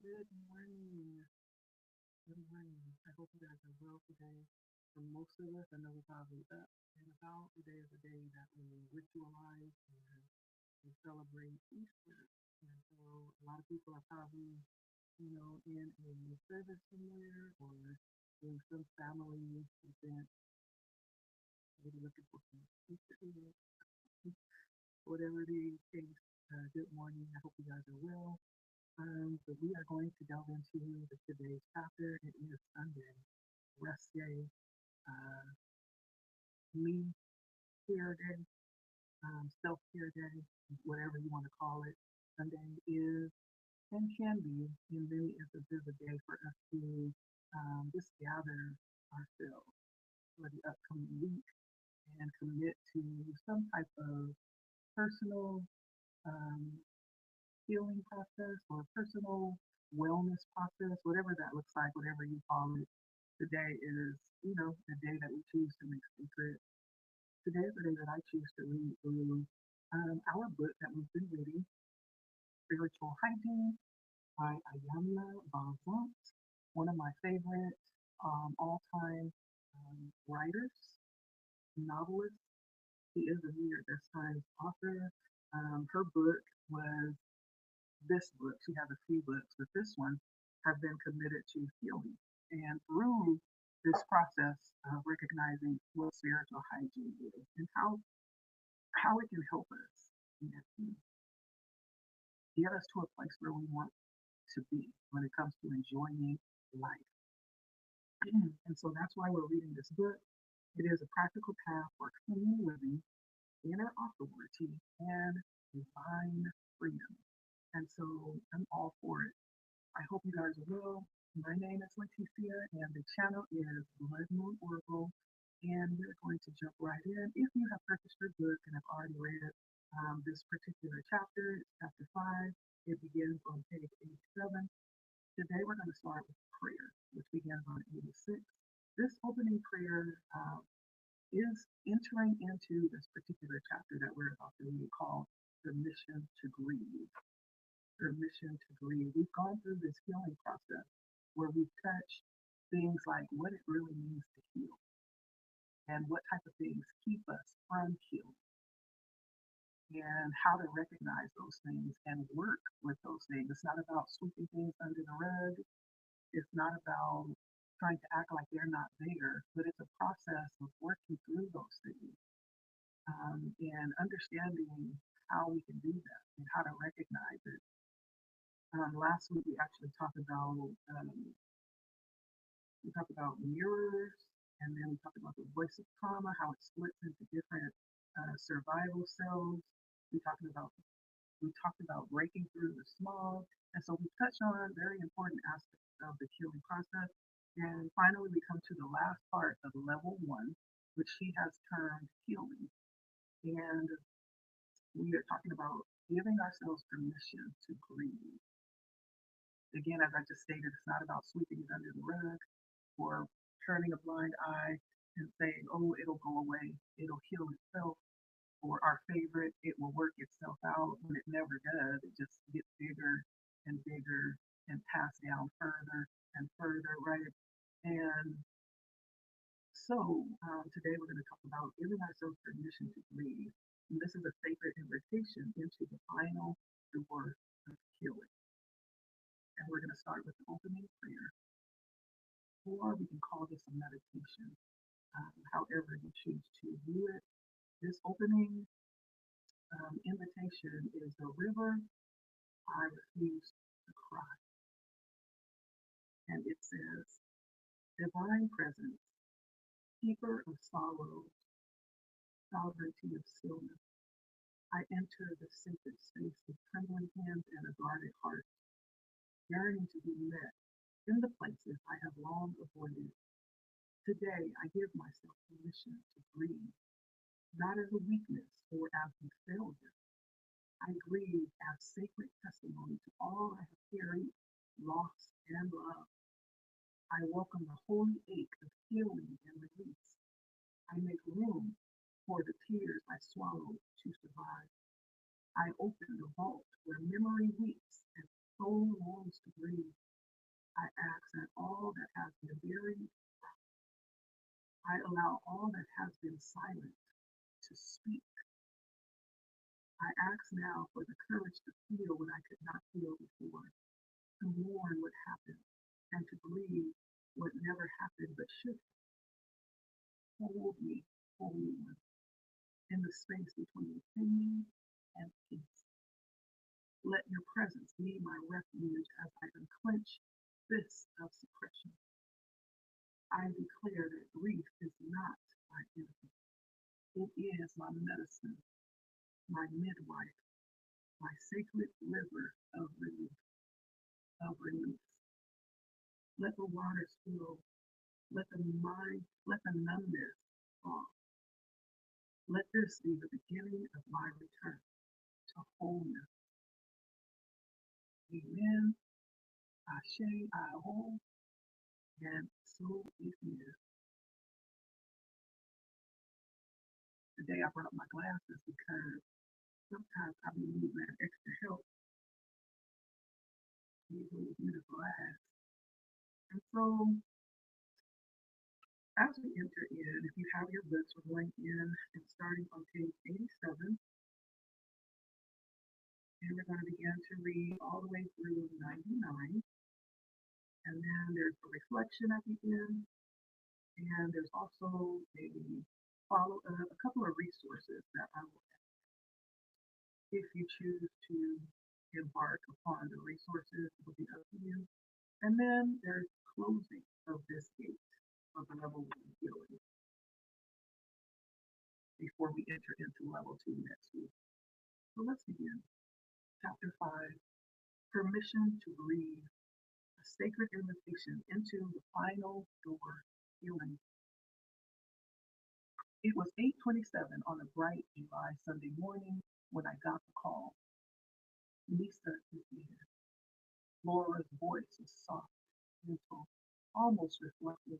Good morning. Good morning. I hope you guys are well today. For most of us, I know we're probably up and about. Today is a day that we ritualize and we celebrate Easter. And so a lot of people are probably, in a service somewhere or doing some family event, maybe looking for some Easter eggs, whatever the case. Good morning. I hope you guys are well. But we are going to delve into today's chapter. It is Sunday, rest day, uh, me care day, self care day, whatever you want to call it. Sunday is and can be in many instances a day for us to just gather ourselves for the upcoming week and commit to some type of personal um, healing process or personal wellness process, whatever that looks like, whatever you call it. Today is, the day that we choose to make sacred. Today is the day that I choose to read through our book that we've been reading, Spiritual Hygiene by Ayana Bonzant, one of my favorite all-time writers, novelist. She is a New York Times author. Her book was this book. She has a few books, but this one have been committed to healing. And through this process of recognizing what spiritual hygiene is and how it can help us and get us to a place where we want to be when it comes to enjoying life. And so that's why we're reading this book. It is a practical path for clean living, inner authority, and divine freedom. And so I'm all for it. I hope you guys are well. My name is Leticia, and the channel is Blood Moon Oracle. And we're going to jump right in. If you have purchased your book and have already read this particular chapter, it's chapter 5. It begins on page 87. Today we're going to start with prayer, which begins on 86. This opening prayer is entering into this particular chapter that we're about to read called Permission to Grieve. Permission to grieve. We've gone through this healing process where we've touched things like what it really means to heal and what type of things keep us from healing and how to recognize those things and work with those things. It's not about sweeping things under the rug. It's not about trying to act like they're not there, but it's a process of working through those things and understanding how we can do that and how to recognize it. Last week we talked about mirrors, and then we talked about the voice of trauma, how it splits into different survival cells. We talked about we talked about breaking through the smog, and so we touched on very important aspects of the healing process. And finally, we come to the last part of level 1, which she has termed healing. And we are talking about giving ourselves permission to grieve. Again, as I just stated, it's not about sweeping it under the rug or turning a blind eye and saying, oh, it'll go away, it'll heal itself, or our favorite, it will work itself out when it never does. It just gets bigger and bigger and passed down further and further, right? And so today we're going to talk about giving ourselves permission to breathe. And this is a sacred invitation into the final door of healing. And we're going to start with the opening prayer, or we can call this a meditation, however you choose to view it. This opening invitation is the river I refuse to cry. And it says, Divine Presence, Keeper of sorrow, Sovereignty of stillness, I enter the sacred space with trembling hands and a guarded heart, yearning to be met in the places I have long avoided. Today I give myself permission to grieve, not as a weakness or as a failure. I grieve as sacred testimony to all I have carried, lost, and loved. I welcome the holy ache of healing and release. I make room for the tears I swallowed to survive. I open the vault where memory weeps and soul longs choose to breathe. I ask that all that has been buried, I allow all that has been silent to speak. I ask now for the courage to feel what I could not feel before, to mourn what happened, and to believe what never happened but should. Hold me, Holy One, in the space between pain and peace. Let your presence be my refuge as I unclench fists of suppression. I declare that grief is not my enemy. It is my medicine, my midwife, my sacred river of relief, of release. Let the waters flow. Let the mind, let the numbness fall. Let this be the beginning of my return to wholeness. Amen. Ashe, Aho, and so it is. Today I brought my glasses because sometimes I be needing that extra help. These little beautiful eyes. And so as we enter in, if you have your books, we're going in and starting on page 87. And we're going to begin to read all the way through 99. And then there's a reflection at the end. And there's also a couple of resources that I will add if you choose to embark upon the resources. It will be up to you. And then there's closing of this gate of the level 1 healing before we enter into level 2 next week. So let's begin. Chapter 5, Permission to Breathe, a sacred invitation into the final door healing. It was 8:27 on a bright July Sunday morning when I got the call. Lisa is here. Laura's voice was soft, gentle, almost reflective.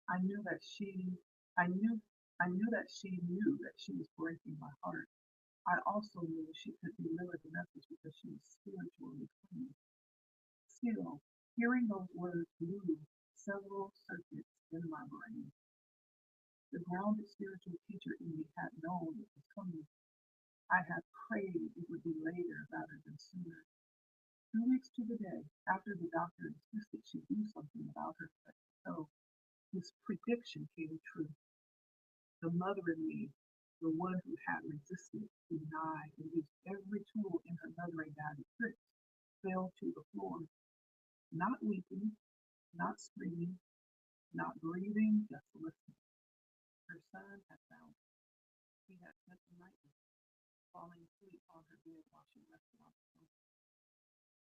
I knew that she I knew I knew that she knew that she was breaking my heart. I also knew she could deliver the message because she was spiritually clean. Still, hearing those words moved several circuits in my brain. The grounded spiritual teacher in me had known it was coming. I had prayed it would be later rather than sooner. 2 weeks to the day after the doctor insisted she do something about her toe, his prediction came true. The mother in me, the one who had resisted, denied, and used every tool in her mothering bag of tricks, fell to the floor, not weeping, not screaming, not breathing, just listening. Her son had found her. He had spent the night with her, falling asleep on her bed while she rested on the sofa.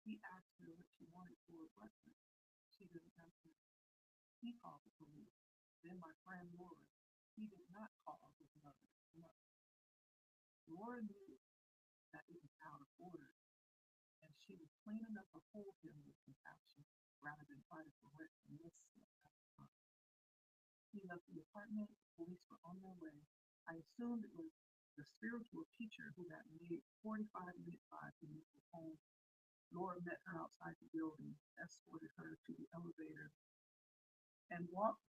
He asked her what she wanted for breakfast. She didn't answer. He called the police. Then my friend Laura. He did not call his mother. No. Laura knew that it was out of order, and she was clean enough to hold him with compassion rather than try to correct the misstep at the time. He left the apartment. The police were on their way. I assumed it was the spiritual teacher who had made 45-minute drive to meet his home. Laura met her outside the building, escorted her to the elevator, and walked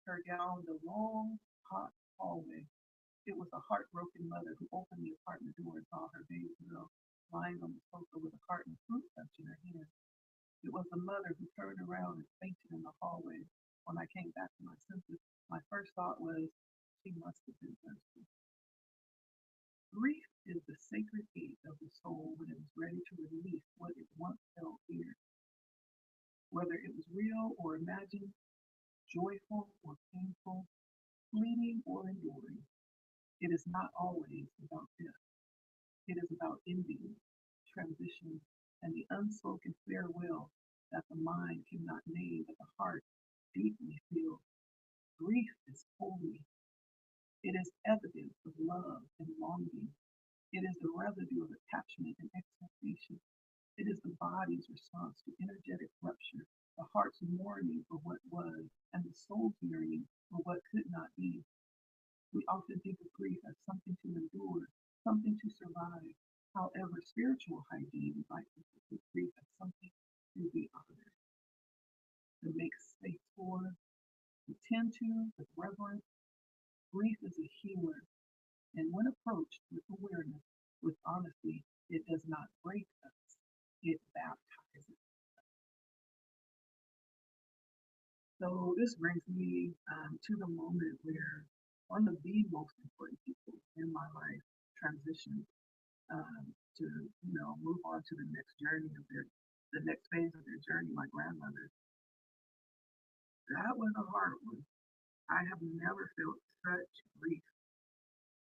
her down the long, hot hallway. It was a heartbroken mother who opened the apartment door and saw her baby girl lying on the sofa with a carton of fruit punch in her hand. It was the mother who turned around and fainted in the hallway. When I came back to my senses, my first thought was, she must have been thirsty. Grief is the sacred gate of the soul when it is ready to release what it once held dear. Whether it was real or imagined, joyful or painful, fleeting or enduring, it is not always about death. It is about ending, transition, and the unspoken farewell that the mind cannot name but the heart deeply feels. Grief is holy. It is evidence of love and longing. It is the residue of attachment and expectation. It is the body's response to energetic rupture, the heart's mourning for what was, and the soul's yearning for what could not be. We often think of grief as something to endure, something to survive. However, spiritual hygiene invites us to see grief as something tend to with reverence. Grief is a healer, and when approached with awareness, with honesty, it does not break us, it baptizes. So this brings me to the moment where one of the most important people in my life transitioned to, move on to the next journey of the next phase of their journey, my grandmother. That was a hard one. I have never felt such grief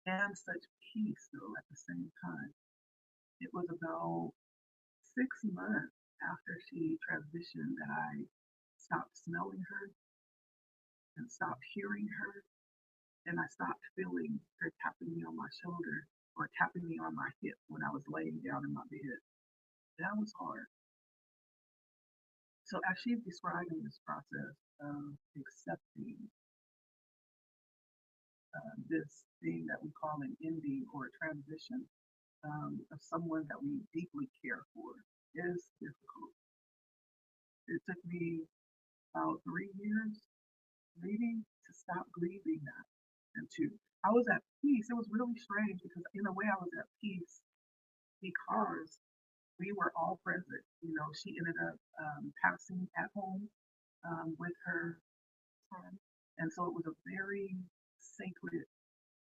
and such peace, though, at the same time. It was about 6 months after she transitioned that I stopped smelling her and stopped hearing her, and I stopped feeling her tapping me on my shoulder or tapping me on my hip when I was laying down in my bed. That was hard. So as she's describing this process of accepting this thing that we call an ending or a transition of someone that we deeply care for is difficult. It took me about 3 years maybe to stop grieving that and to I was at peace. It was really strange because in a way I was at peace because we were all present. She ended up passing at home with her son. And so it was a very sacred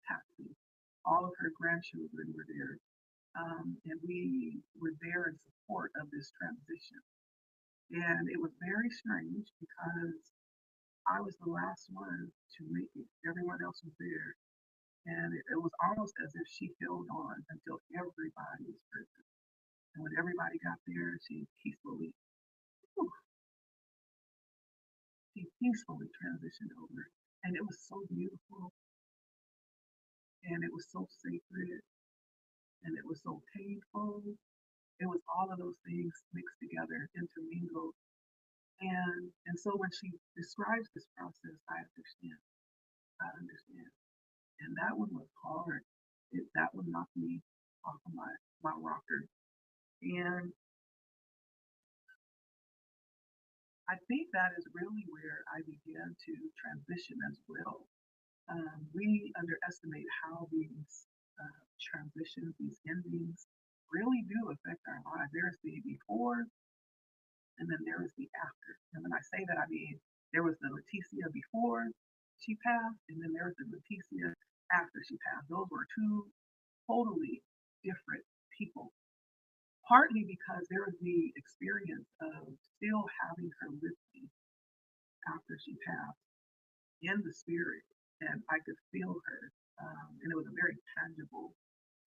passing. All of her grandchildren were there. And we were there in support of this transition. And it was very strange because I was the last one to make it. Everyone else was there. And it was almost as if she held on until everybody was present. And when everybody got there, whew, she peacefully transitioned over. And it was so beautiful and it was so sacred and it was so painful. It was all of those things mixed together, intermingled. And so when she describes this process, I understand. I understand. And that one was hard. That one knocked me off of my rocker. And I think that is really where I began to transition as well. We underestimate how these transitions, these endings, really do affect our lives. There's the before, and then there is the after. And when I say that, I mean there was the Leticia before she passed, and then there was the Leticia after she passed. Those were two totally different people. Partly because there was the experience of still having her with me after she passed in the spirit, and I could feel her. And it was a very tangible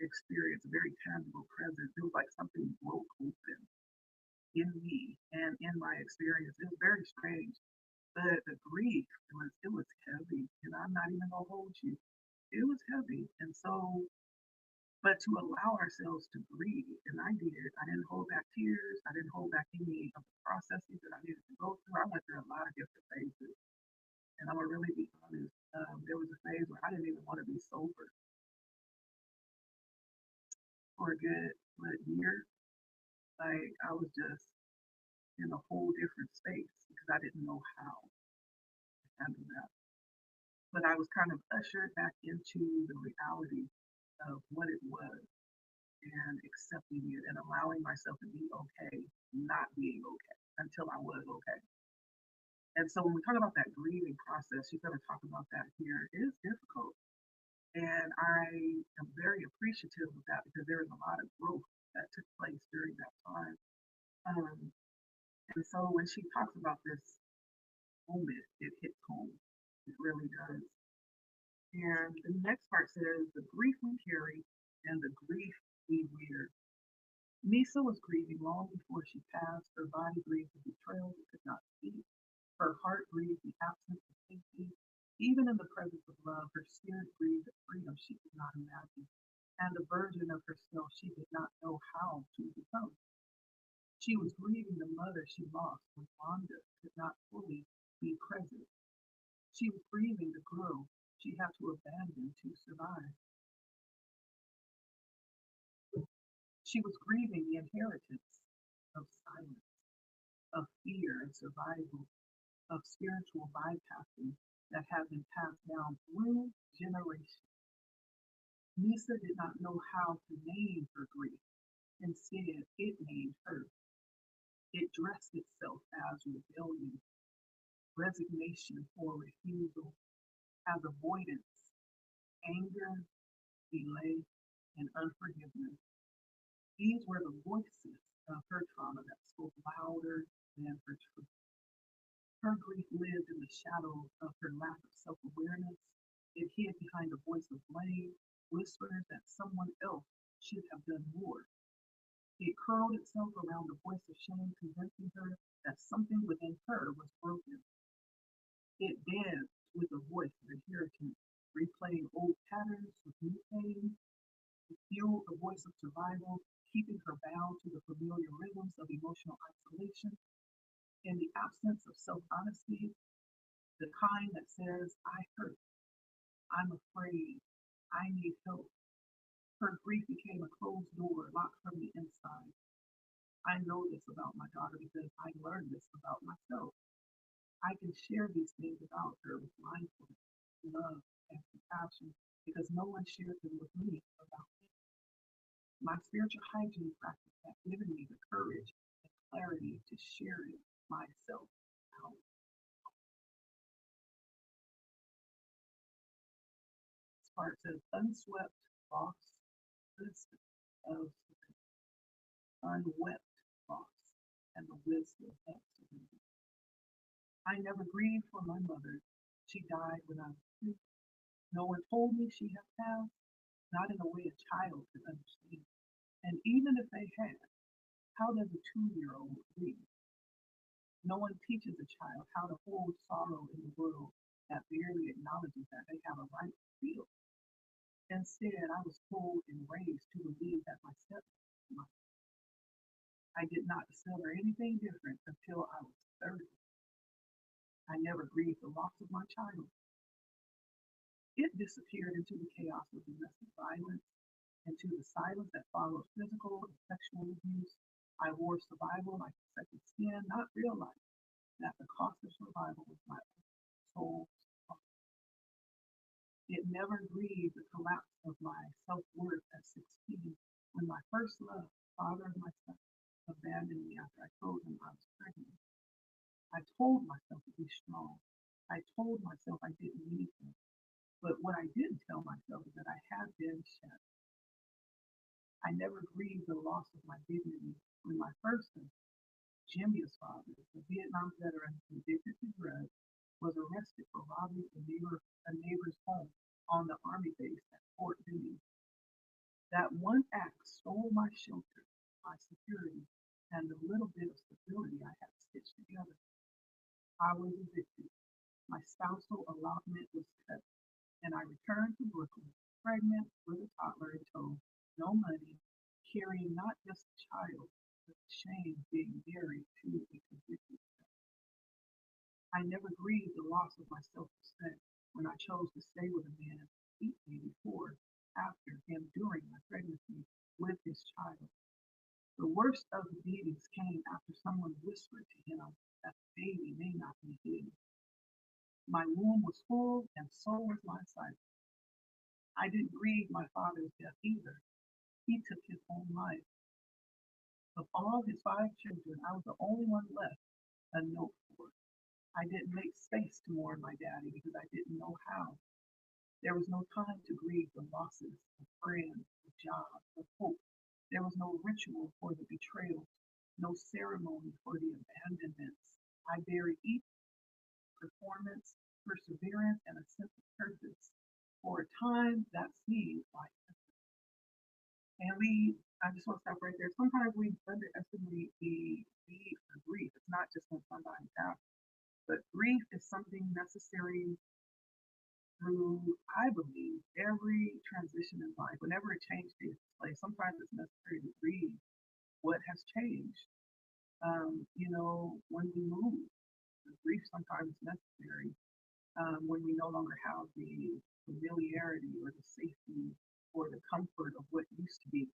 experience, a very tangible presence. It was like something broke open in me and in my experience. It was very strange. But the grief it was heavy, and I'm not even gonna hold you. It was heavy, and so but to allow ourselves to grieve, and I did. I didn't hold back tears. I didn't hold back any of the processes that I needed to go through. I went through a lot of different phases, and I'm gonna really be honest. There was a phase where I didn't even want to be sober for a good year. Like I was just in a whole different space because I didn't know how to handle that. But I was kind of ushered back into the reality of what it was and accepting it and allowing myself to be okay, not being okay until I was okay. And so when we talk about that grieving process, she's going to talk about that here. It is difficult. And I am very appreciative of that because there is a lot of growth that took place during that time. Um, and so when she talks about this moment, it hits home. It really does. And the next part says the grief we carry and the grief we wear. Misa was grieving long before she passed. Her body grieved the betrayal it could not speak. Her heart grieved the absence of safety. Even in the presence of love, her spirit grieved the freedom she could not imagine, and the version of herself she did not know how to become. She was grieving the mother she lost when Wanda could not fully be present. She was grieving the girl she had to abandon to survive. She was grieving the inheritance of silence, of fear and survival, of spiritual bypassing. that had been passed down through generations. Lisa did not know how to name her grief. Instead, it named her. It dressed itself as rebellion, resignation or refusal, as avoidance, anger, delay, and unforgiveness. These were the voices of her trauma that spoke louder than her truth. Her grief lived in the shadow of her lack of self-awareness. It hid behind a voice of blame, whispers that someone else should have done more. It curled itself around the voice of shame, convincing her that something within her was broken. It danced with the voice of inheritance, replaying old patterns with new pain. It fueled the voice of survival, keeping her bound to the familiar rhythms of emotional isolation. In the absence of self-honesty, the kind that says, I hurt, I'm afraid, I need help. Her grief became a closed door, locked from the inside. I know this about my daughter because I learned this about myself. I can share these things about her with mindfulness, love, and compassion because no one shared them with me about me. My spiritual hygiene practice has given me the courage and clarity to share it myself out. This part says unswept loss, wisdom of unwept loss, and the wisdom of surrender. I never grieved for my mother. She died when I was 2. No one told me she had passed, not in a way a child could understand. And even if they had, how does a 2-year-old grieve? No one teaches a child how to hold sorrow in a world that barely acknowledges that they have a right to feel. Instead, I was told and raised to believe that my stepmother. I did not discover anything different until I was 30. I never grieved the loss of my child. It disappeared into the chaos of domestic violence, into the silence that followed physical and sexual abuse. I wore survival like a second skin, not realizing that the cost of survival was my soul. It never grieved the collapse of my self-worth at 16 when my first love, father of my son, abandoned me after I told him I was pregnant. I told myself to be strong. I told myself I didn't need him. But what I didn't tell myself is that I had been shattered. I never grieved the loss of my dignity when my first son, Jimmy's father, a Vietnam veteran convicted to drugs, was arrested for robbing a neighbor's home on the Army base at Fort Benning. That one act stole my shelter, my security, and the little bit of stability I had stitched together. I was evicted. My spousal allotment was cut, and I returned to Brooklyn, pregnant with a toddler in tow, no money, carrying not just a child, but the shame of being married to a convicted felon. I never grieved the loss of my self-respect when I chose to stay with a man who beat me before, after, and during my pregnancy with his child. The worst of the beatings came after someone whispered to him that the baby may not be his. My womb was full, and so was my sight. I didn't grieve my father's death either. He took his own life. Of all his 5 children, I was the only one left a note for. I didn't make space to mourn my daddy because I didn't know how. There was no time to grieve the losses of friends, of jobs, of hope. There was no ritual for the betrayal, no ceremony for the abandonments. I buried each performance, perseverance, and a sense of purpose for a time that seemed like. And I just want to stop right there. Sometimes we underestimate the need for grief. It's not just when somebody passes, but grief is something necessary through, I believe, every transition in life. Whenever a change takes place, sometimes it's necessary to grieve what has changed. When we move, grief sometimes is necessary when we no longer have the familiarity or the safety or the comfort of what used to be.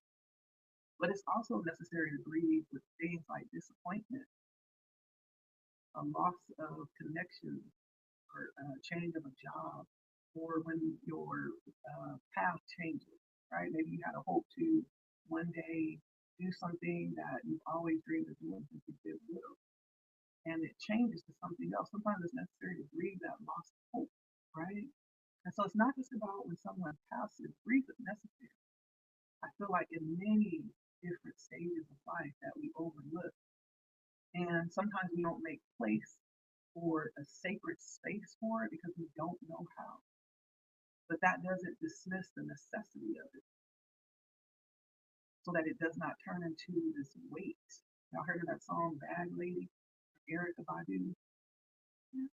But it's also necessary to grieve with things like disappointment, a loss of connection, or a change of a job, or when your path changes, right? Maybe you had a hope to one day do something that you've always dreamed of doing since you've been little, and it changes to something else. Sometimes it's necessary to grieve that lost hope, right? And so it's not just about when someone passes, grief is necessary. I feel like in many different stages of life that we overlook. And sometimes we don't make place or a sacred space for it because we don't know how. But that doesn't dismiss the necessity of it so that it does not turn into this weight. Y'all heard of that song, Bag Lady, Erica Badu? Yeah,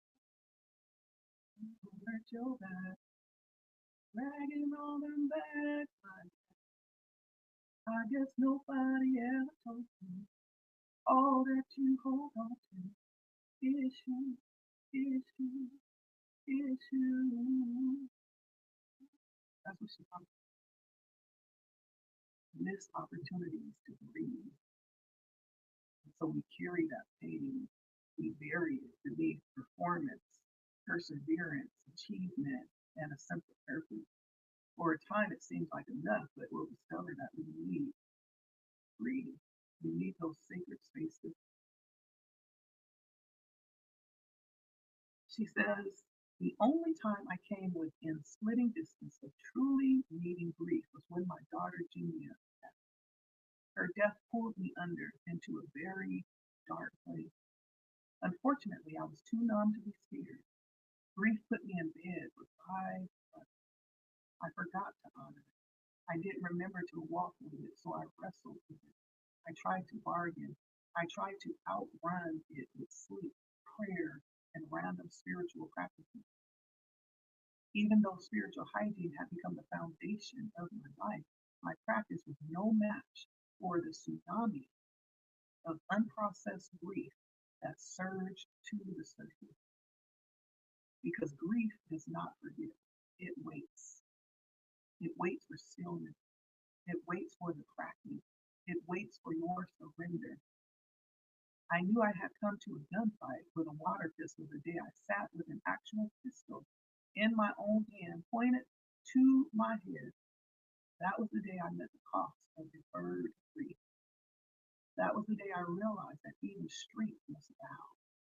hurt your back, dragging all them back. I guess nobody ever told you all that you hold on to is you, is you, is you. That's what she talks about. Missed opportunities to breathe. And so we carry that pain, we bury it beneath performance, perseverance, achievement, and a sense of purpose. For a time, it seems like enough, but we'll discover that we need breathe. We need those sacred spaces. She says, the only time I came within splitting distance of truly needing grief was when my daughter Julia, her death pulled me under into a very dark place. Unfortunately, I was too numb to be scared. Grief put me in bed for 5 months. I forgot to honor it. I didn't remember to walk with it, so I wrestled with it. I tried to bargain. I tried to outrun it with sleep, prayer, and random spiritual practices. Even though spiritual hygiene had become the foundation of my life, my practice was no match for the tsunami of unprocessed grief that surged to the surface. Because grief does not forget, it waits. It waits for stillness. It waits for the cracking. It waits for your surrender. I knew I had come to a gunfight with a water pistol the day I sat with an actual pistol in my own hand, pointed to my head. That was the day I met the cost of deferred grief. That was the day I realized that even strength must bow,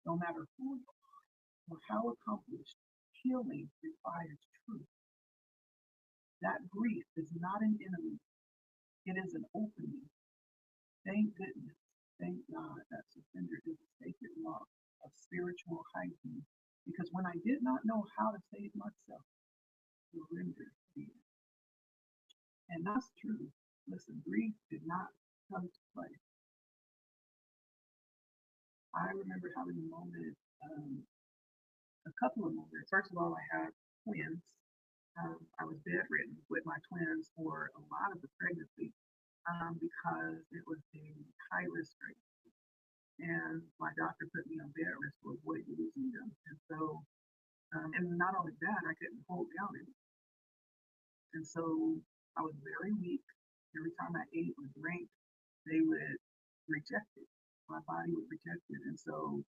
no matter who you are or how accomplished. Healing requires truth. That grief is not an enemy, it is an opening. Thank goodness, thank God that surrender is a sacred law of spiritual hygiene. Because when I did not know how to save myself, surrender did. And that's true. Listen, grief did not come to play. I remember having a moment, a couple of moments. First of all, I had twins. I was bedridden with my twins for a lot of the pregnancy because it was a high risk pregnancy. And my doctor put me on bed rest to avoid losing them. And so, and not only that, I couldn't hold down anymore. And so I was very weak. Every time I ate or drank, they would reject it. My body would reject it. And so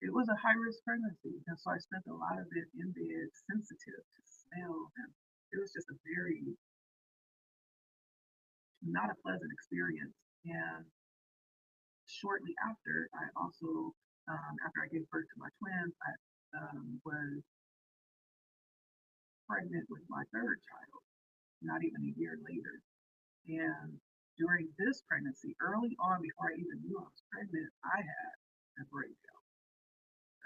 it was a high risk pregnancy. And so I spent a lot of it in bed, sensitive to smell. And it was just a very not a pleasant experience. And shortly after, I also, after I gave birth to my twins, I was pregnant with my third child, not even a year later. And during this pregnancy, early on, before I even knew I was pregnant, I had a breakdown,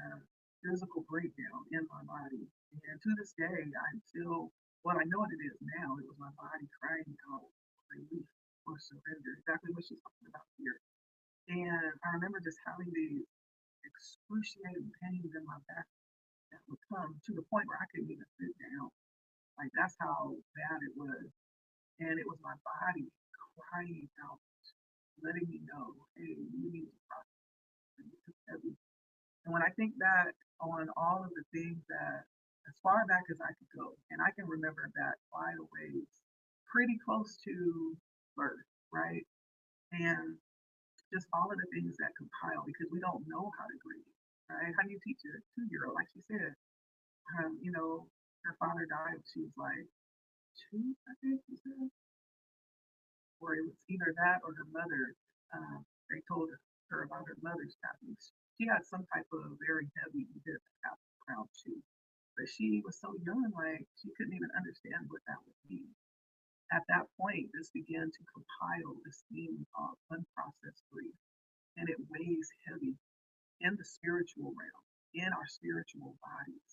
a physical breakdown in my body. And to this day, I'm still, well, I know what it is now. It was my body crying out relief or surrender, exactly what she's talking about here. And I remember just having these excruciating pains in my back that would come to the point where I couldn't even sit down. Like that's how bad it was. And it was my body crying out, letting me know, hey, you need to process it's heavy. And when I think back on all of the things that, as far back as I could go, and I can remember that quite a ways, pretty close to birth, right? And just all of the things that compile because we don't know how to grieve, right? How do you teach a 2-year old, like she said? You know, her father died. She was like two, I think she said, or it was either that or her mother. They told her about her mother's passing. She had some type of very heavy hip around too, but she was so young, like she couldn't even understand what that would be. At that point, this began to compile this theme of unprocessed grief, and it weighs heavy in the spiritual realm, in our spiritual bodies.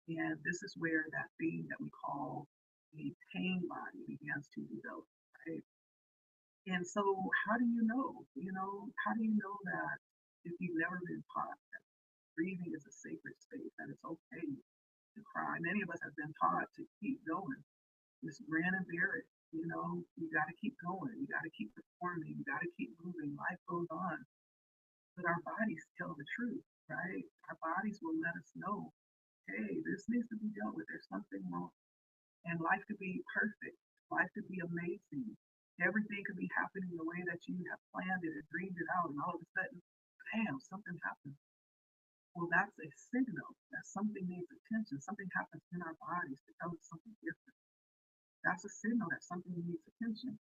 And this is where that theme that we call the pain body begins to develop, right? And so, how do you know? How do you know that if you've never been taught that breathing is a sacred space, that it's okay to cry? Many of us have been taught to keep going, just grin and bear it. You got to keep going. You got to keep performing. You got to keep moving. Life goes on. But our bodies tell the truth, right? Our bodies will let us know, hey, this needs to be dealt with. There's something wrong. And life could be perfect. Life could be amazing. Everything could be happening the way that you have planned it and dreamed it out. And all of a sudden, bam, something happens. Well, that's a signal that something needs attention. Something happens in our bodies to tell us something different. That's a signal that something needs attention.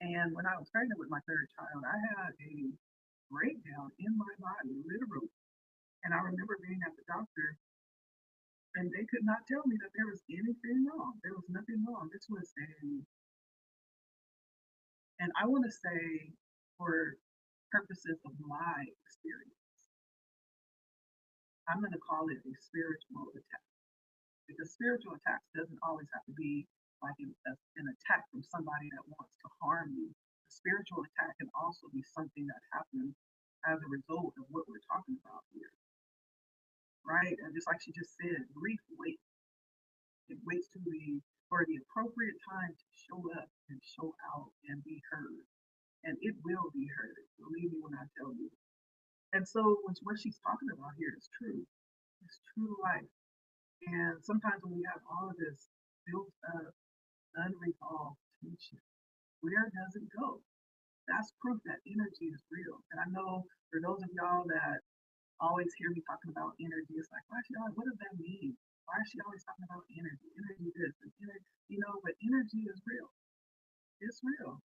And when I was pregnant with my third child, I had a breakdown in my body, literally. And I remember being at the doctor, and they could not tell me that there was anything wrong. There was nothing wrong. This was and I want to say, for purposes of my experience, I'm going to call it a spiritual attack. Because spiritual attacks doesn't always have to be like an attack from somebody that wants to harm you. A spiritual attack can also be something that happens as a result of what we're talking about here, right? And just like she just said, grief waits. It waits to be for the appropriate time to show up and show out and be heard. And it will be heard. Believe me when I tell you. And so what she's talking about here is true. It's true life. And sometimes when we have all of this built up, unresolved tension, where does it go? That's proof that energy is real. And I know for those of y'all that always hear me talking about energy, it's like, why is she always, what does that mean? Why is she always talking about energy? Energy this and energy, but energy is real. It's real.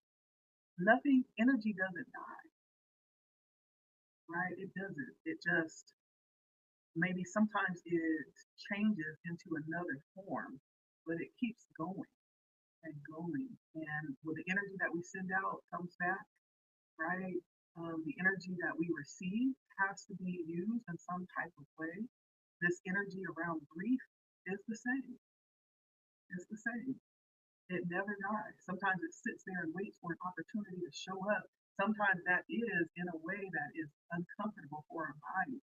Nothing, energy doesn't die, right? It doesn't. It just maybe sometimes it changes into another form, but it keeps going and going. And with the energy that we send out comes back, right? The energy that we receive has to be used in some type of way. This energy around grief is the same. It's the same. It never dies. Sometimes it sits there and waits for an opportunity to show up. Sometimes that is in a way that is uncomfortable for our body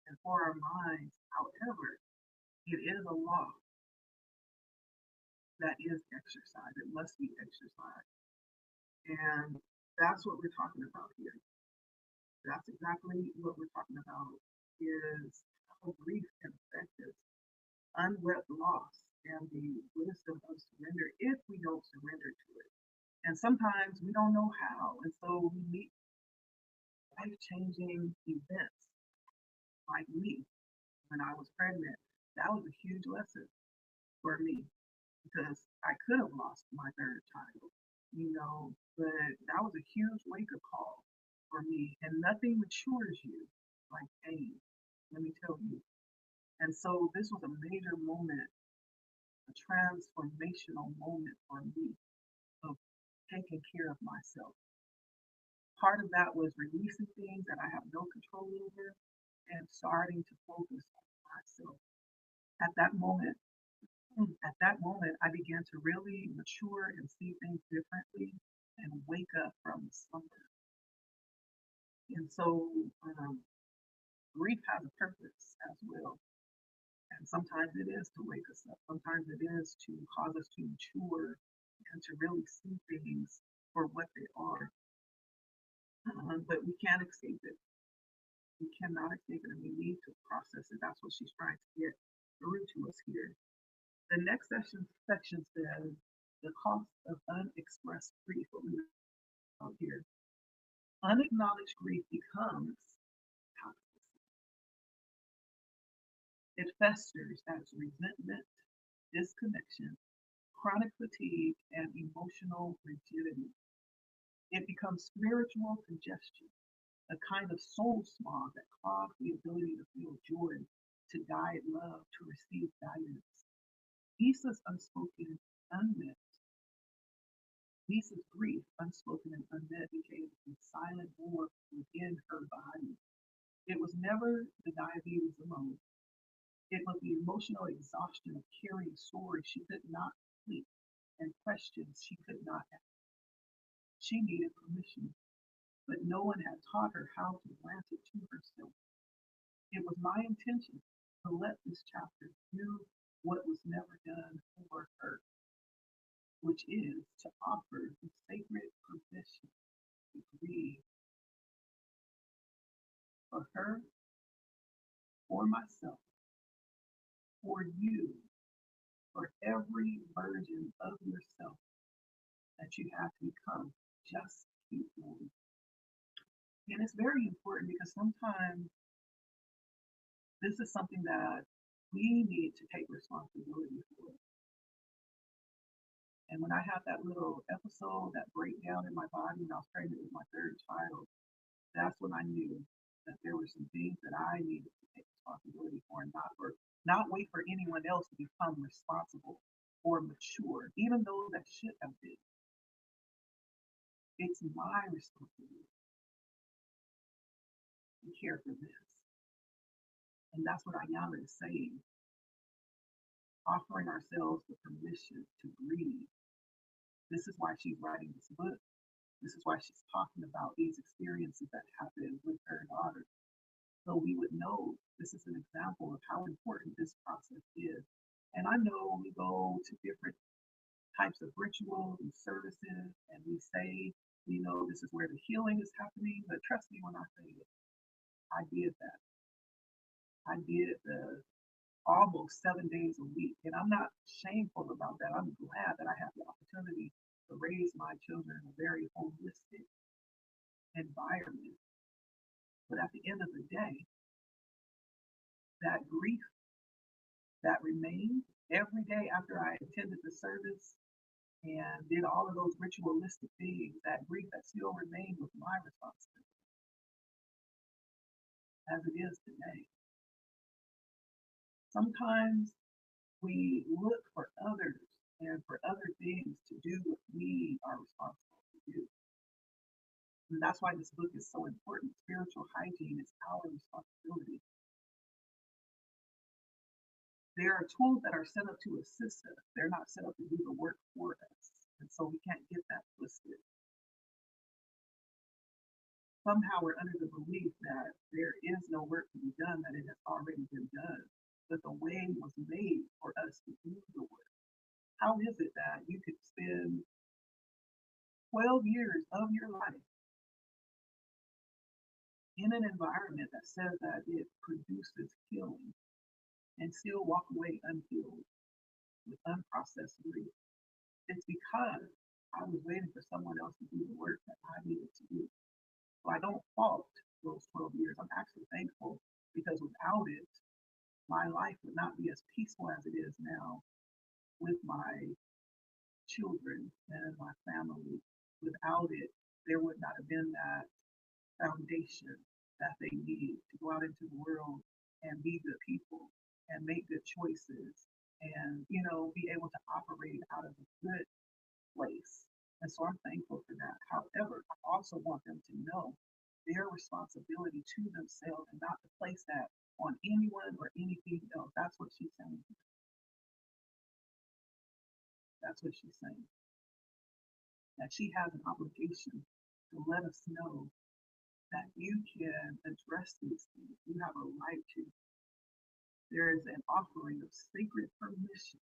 and for our minds. However, it is a law that is exercised. It must be exercised. And that's what we're talking about here. That's exactly what we're talking about is how grief can affect us, unwept loss, and the wisdom of surrender if we don't surrender to it. And sometimes we don't know how. And so we meet life changing events like me when I was pregnant. That was a huge lesson for me because I could have lost my third child, but that was a huge wake up call for me. And nothing matures you like pain, let me tell you. And so this was a major moment, a transformational moment for me of taking care of myself. Part of that was releasing things that I have no control over and starting to focus on myself. At that moment, I began to really mature and see things differently and wake up from the slumber. And so grief has a purpose as well. And sometimes it is to wake us up. Sometimes it is to cause us to mature and to really see things for what they are. But we can't escape it. We cannot escape it, and we need to process it. That's what she's trying to get through to us here. The next section says the cost of unexpressed grief. What we about here, unacknowledged grief becomes toxic. It festers as resentment, disconnection, chronic fatigue, and emotional rigidity. It becomes spiritual congestion, a kind of soul smog that clogs the ability to feel joy, to guide love, to receive guidance. Lisa's unspoken, unmet. Lisa's grief, unspoken and unmet, became a silent war within her body. It was never the diabetes alone. It was the emotional exhaustion of carrying stories she could not complete and questions she could not ask. She needed permission, but no one had taught her how to grant it to herself. It was my intention to let this chapter do what was never done for her, which is to offer the sacred permission to grieve for her, for myself, for you, for every version of yourself that you have to become. Just keep going. And it's very important because sometimes this is something that we need to take responsibility for. And when I had that little episode, that breakdown in my body, when I was pregnant with my third child, that's when I knew that there were some things that I needed to take responsibility for and not wait for anyone else to become responsible or mature, even though that should have been. It's my responsibility to care for this. And that's what Ayana is saying, offering ourselves the permission to grieve. This is why she's writing this book. This is why she's talking about these experiences that happened with her daughter. So we would know this is an example of how important this process is. And I know we go to different types of rituals and services and we say, this is where the healing is happening. But trust me when I say it, I did that. I did the almost 7 days a week. And I'm not shameful about that. I'm glad that I have the opportunity to raise my children in a very holistic environment. But at the end of the day, that grief that remained every day after I attended the service and did all of those ritualistic things, that grief that still remained was my responsibility as it is today. Sometimes we look for others and for other things to do what we are responsible to do. And that's why this book is so important. Spiritual hygiene is our responsibility. There are tools that are set up to assist us. They're not set up to do the work for us. And so we can't get that twisted. Somehow we're under the belief that there is no work to be done, that it has already been done. But the way was made for us to do the work. How is it that you could spend 12 years of your life in an environment that says that it produces healing and still walk away unhealed with unprocessed grief? It's because I was waiting for someone else to do the work that I needed to do. So I don't fault those 12 years. I'm actually thankful because without it, my life would not be as peaceful as it is now with my children and my family. Without it, there would not have been that foundation that they need to go out into the world and be good people and make good choices and, be able to operate out of a good place. And so I'm thankful for that. However, I also want them to know their responsibility to themselves and not to place that on anyone or anything else. That's what she's saying. That's what she's saying. That she has an obligation to let us know that you can address these things. You have a right to. There is an offering of sacred permission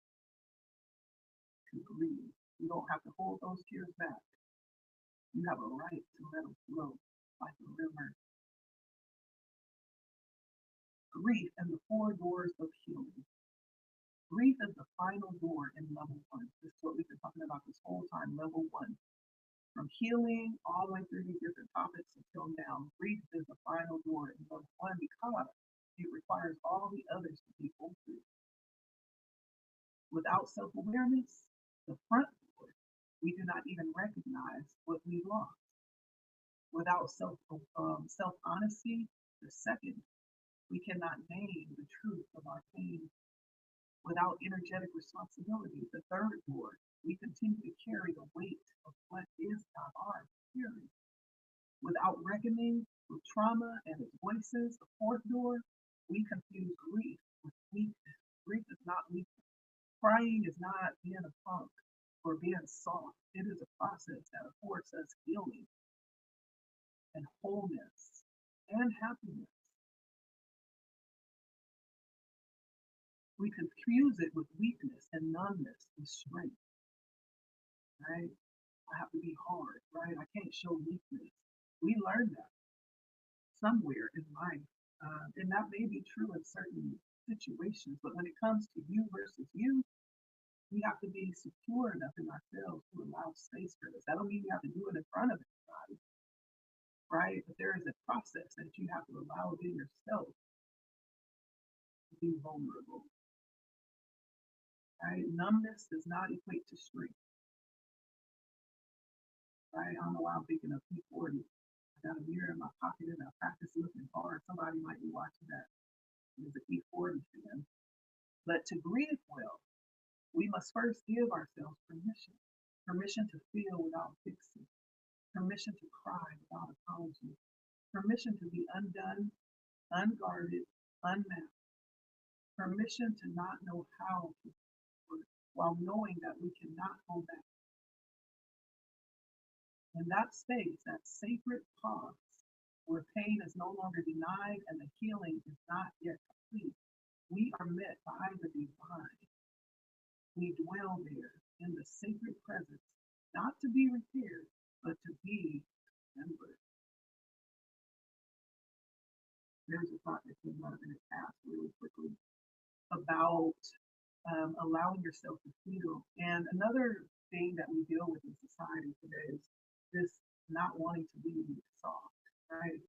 to grieve. You don't have to hold those tears back. You have a right to let them flow like a river. Grief and the four doors of healing. Grief is the final door in level one. This is what we've been talking about this whole time, level one. From healing all the way through these different topics until now, grief is the final door in level one because It requires all the others to be open. Without self-awareness, the front door, we do not even recognize what we lost. Without self honesty, the second, we cannot name the truth of our pain. Without energetic responsibility, the third door, we continue to carry the weight of what is not ours to carry. Without reckoning with trauma and its voices, the fourth door, we confuse grief with weakness. Grief is not weakness. Crying is not being a punk or being soft. It is a process that affords us healing and wholeness and happiness. We confuse it with weakness and numbness and strength, right? I have to be hard, right? I can't show weakness. We learn that somewhere in life. And that may be true in certain situations, but when it comes to you versus you, we have to be secure enough in ourselves to allow space for this. That don't mean you have to do it in front of everybody, right? But there is a process that you have to allow within yourself to be vulnerable, right? Numbness does not equate to strength, right? I don't know why I'm thinking of P40. I got a mirror in my pocket and I practice looking hard. Somebody might be watching that. There's a P40 fan. But to grieve well, we must first give ourselves permission. Permission to feel without fixing. Permission to cry without apology. Permission to be undone, unguarded, unmasked. Permission to not know how to work while knowing that we cannot go back. In that space, that sacred pause, where pain is no longer denied and the healing is not yet complete, we are met by the divine. We dwell there in the sacred presence, not to be repaired, but to be remembered. There's a thought that came up in the past really quickly about allowing yourself to feel. And another thing that we deal with in society today is this not wanting to be soft, right?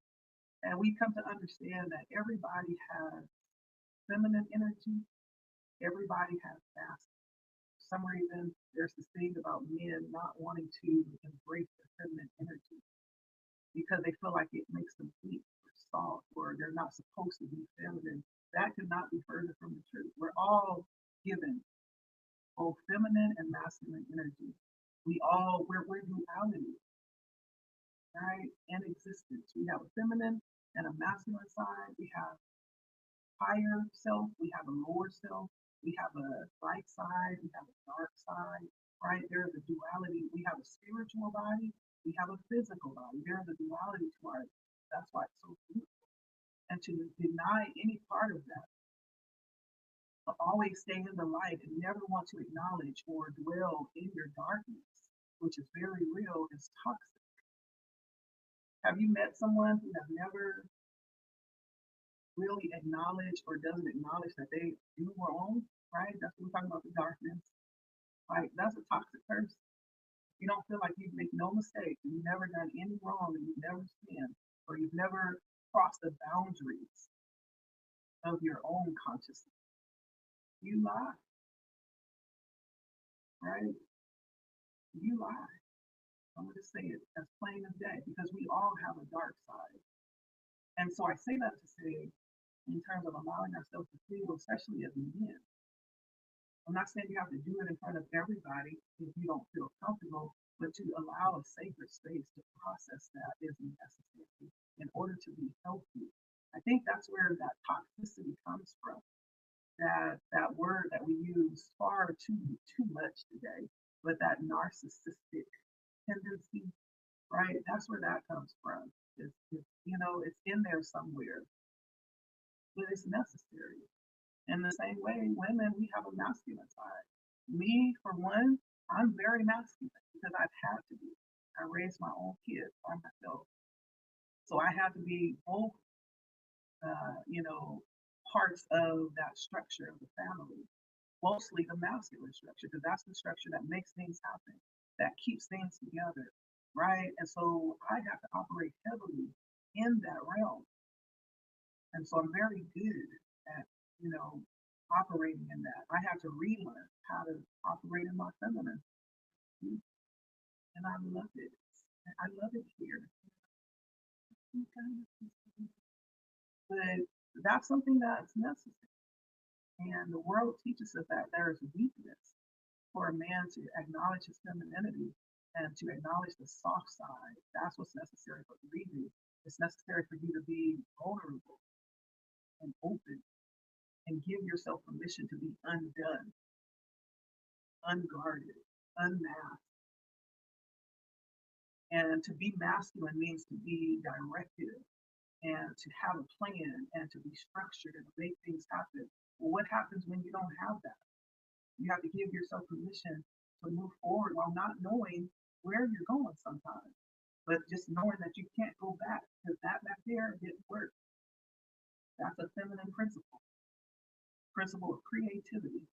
And we come to understand that everybody has feminine energy, everybody has masculine. For some reason, there's this thing about men not wanting to embrace their feminine energy because they feel like it makes them weak or soft or they're not supposed to be feminine. That could not be further from the truth. We're all given both feminine and masculine energy. We're duality, right? In existence. We have a feminine and a masculine side. We have higher self, we have a lower self, we have a light side, we have a dark side, right? There's a duality. We have a spiritual body, we have a physical body. There's a duality to our, that's why it's so beautiful. And to deny any part of that, but always stay in the light and never want to acknowledge or dwell in your darkness, which is very real, is toxic. Have you met someone who has never really acknowledge or doesn't acknowledge that they do wrong, right? That's what we're talking about, the darkness. Like, that's a toxic person. You don't feel like you've made no mistakes, and you've never done any wrong, and you've never sinned, or you've never crossed the boundaries of your own consciousness. You lie, right? You lie. I'm going to say it as plain as day because we all have a dark side. And so I say that to say, in terms of allowing ourselves to feel, especially as men. I'm not saying you have to do it in front of everybody if you don't feel comfortable, but to allow a sacred space to process that is necessary in order to be healthy. I think that's where that toxicity comes from. That word that we use far too much today, but that narcissistic tendency, right? That's where that comes from. It's in there somewhere, but it's necessary. In the same way, women, we have a masculine side. Me, for one, I'm very masculine because I've had to be. I raised my own kids by myself. So I had to be both, parts of that structure of the family, mostly the masculine structure, because that's the structure that makes things happen, that keeps things together, right? And so I have to operate heavily in that realm. And so I'm very good at, you know, operating in that. I had to relearn how to operate in my feminine. And I love it. I love it here. But that's something that's necessary. And the world teaches us that there is weakness for a man to acknowledge his femininity and to acknowledge the soft side. That's what's necessary for you to do. It's necessary for you to be vulnerable and open and give yourself permission to be undone, unguarded, unmasked. And to be masculine means to be directive and to have a plan and to be structured and to make things happen. Well, what happens when you don't have that? You have to give yourself permission to move forward while not knowing where you're going sometimes, but just knowing that you can't go back because that back there didn't work. That's a feminine principle of creativity.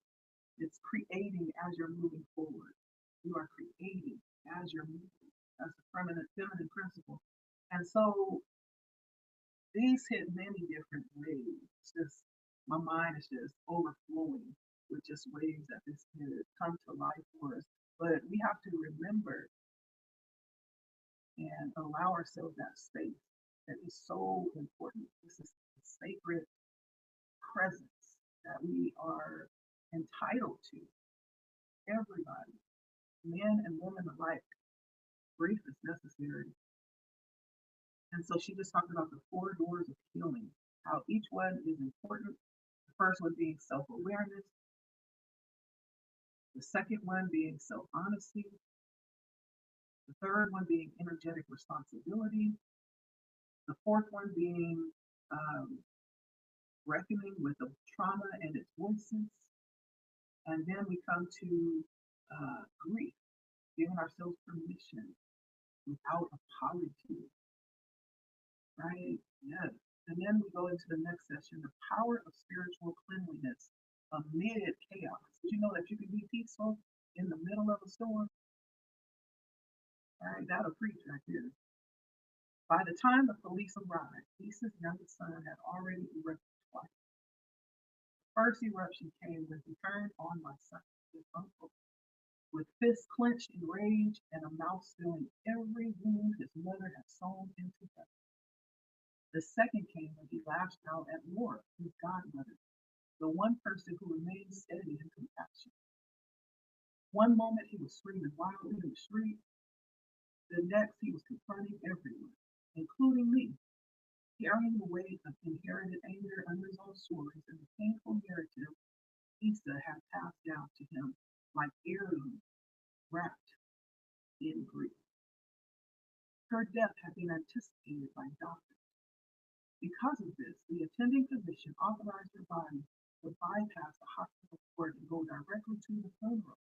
It's creating as you're moving forward. You are creating as you're moving. That's a feminine principle. And so these hit many different ways. It's just my mind is just overflowing with just ways that this could come to life for us. But we have to remember and allow ourselves that space that is so important. This is a sacred presence that we are entitled to. Everybody, men and women alike, grief is necessary. And so she just talked about the four doors of healing, how each one is important. The first one being self awareness, the second one being self honesty, the third one being energetic responsibility, the fourth one being reckoning with the trauma and its voices. And then we come to grief, giving ourselves permission without apology, right? Yes. And then we go into the next session, the power of spiritual cleanliness amid chaos. Did you know that you can be peaceful in the middle of a storm? All right, that'll preach right there. By the time the police arrived, Lisa's youngest son had already erupted twice. The first eruption came when he turned on my son, his uncle, with fists clenched in rage and a mouth spilling every wound his mother had sewn into him. The second came when he lashed out at Laura, his godmother, the one person who remained steady in compassion. One moment he was screaming wildly in the street, the next he was confronting everyone, including me, carrying the weight of inherited anger, unresolved stories, and the painful narrative Lisa had passed down to him like heirlooms wrapped in grief. Her death had been anticipated by doctors. Because of this, the attending physician authorized her body to bypass the hospital ward and go directly to the funeral.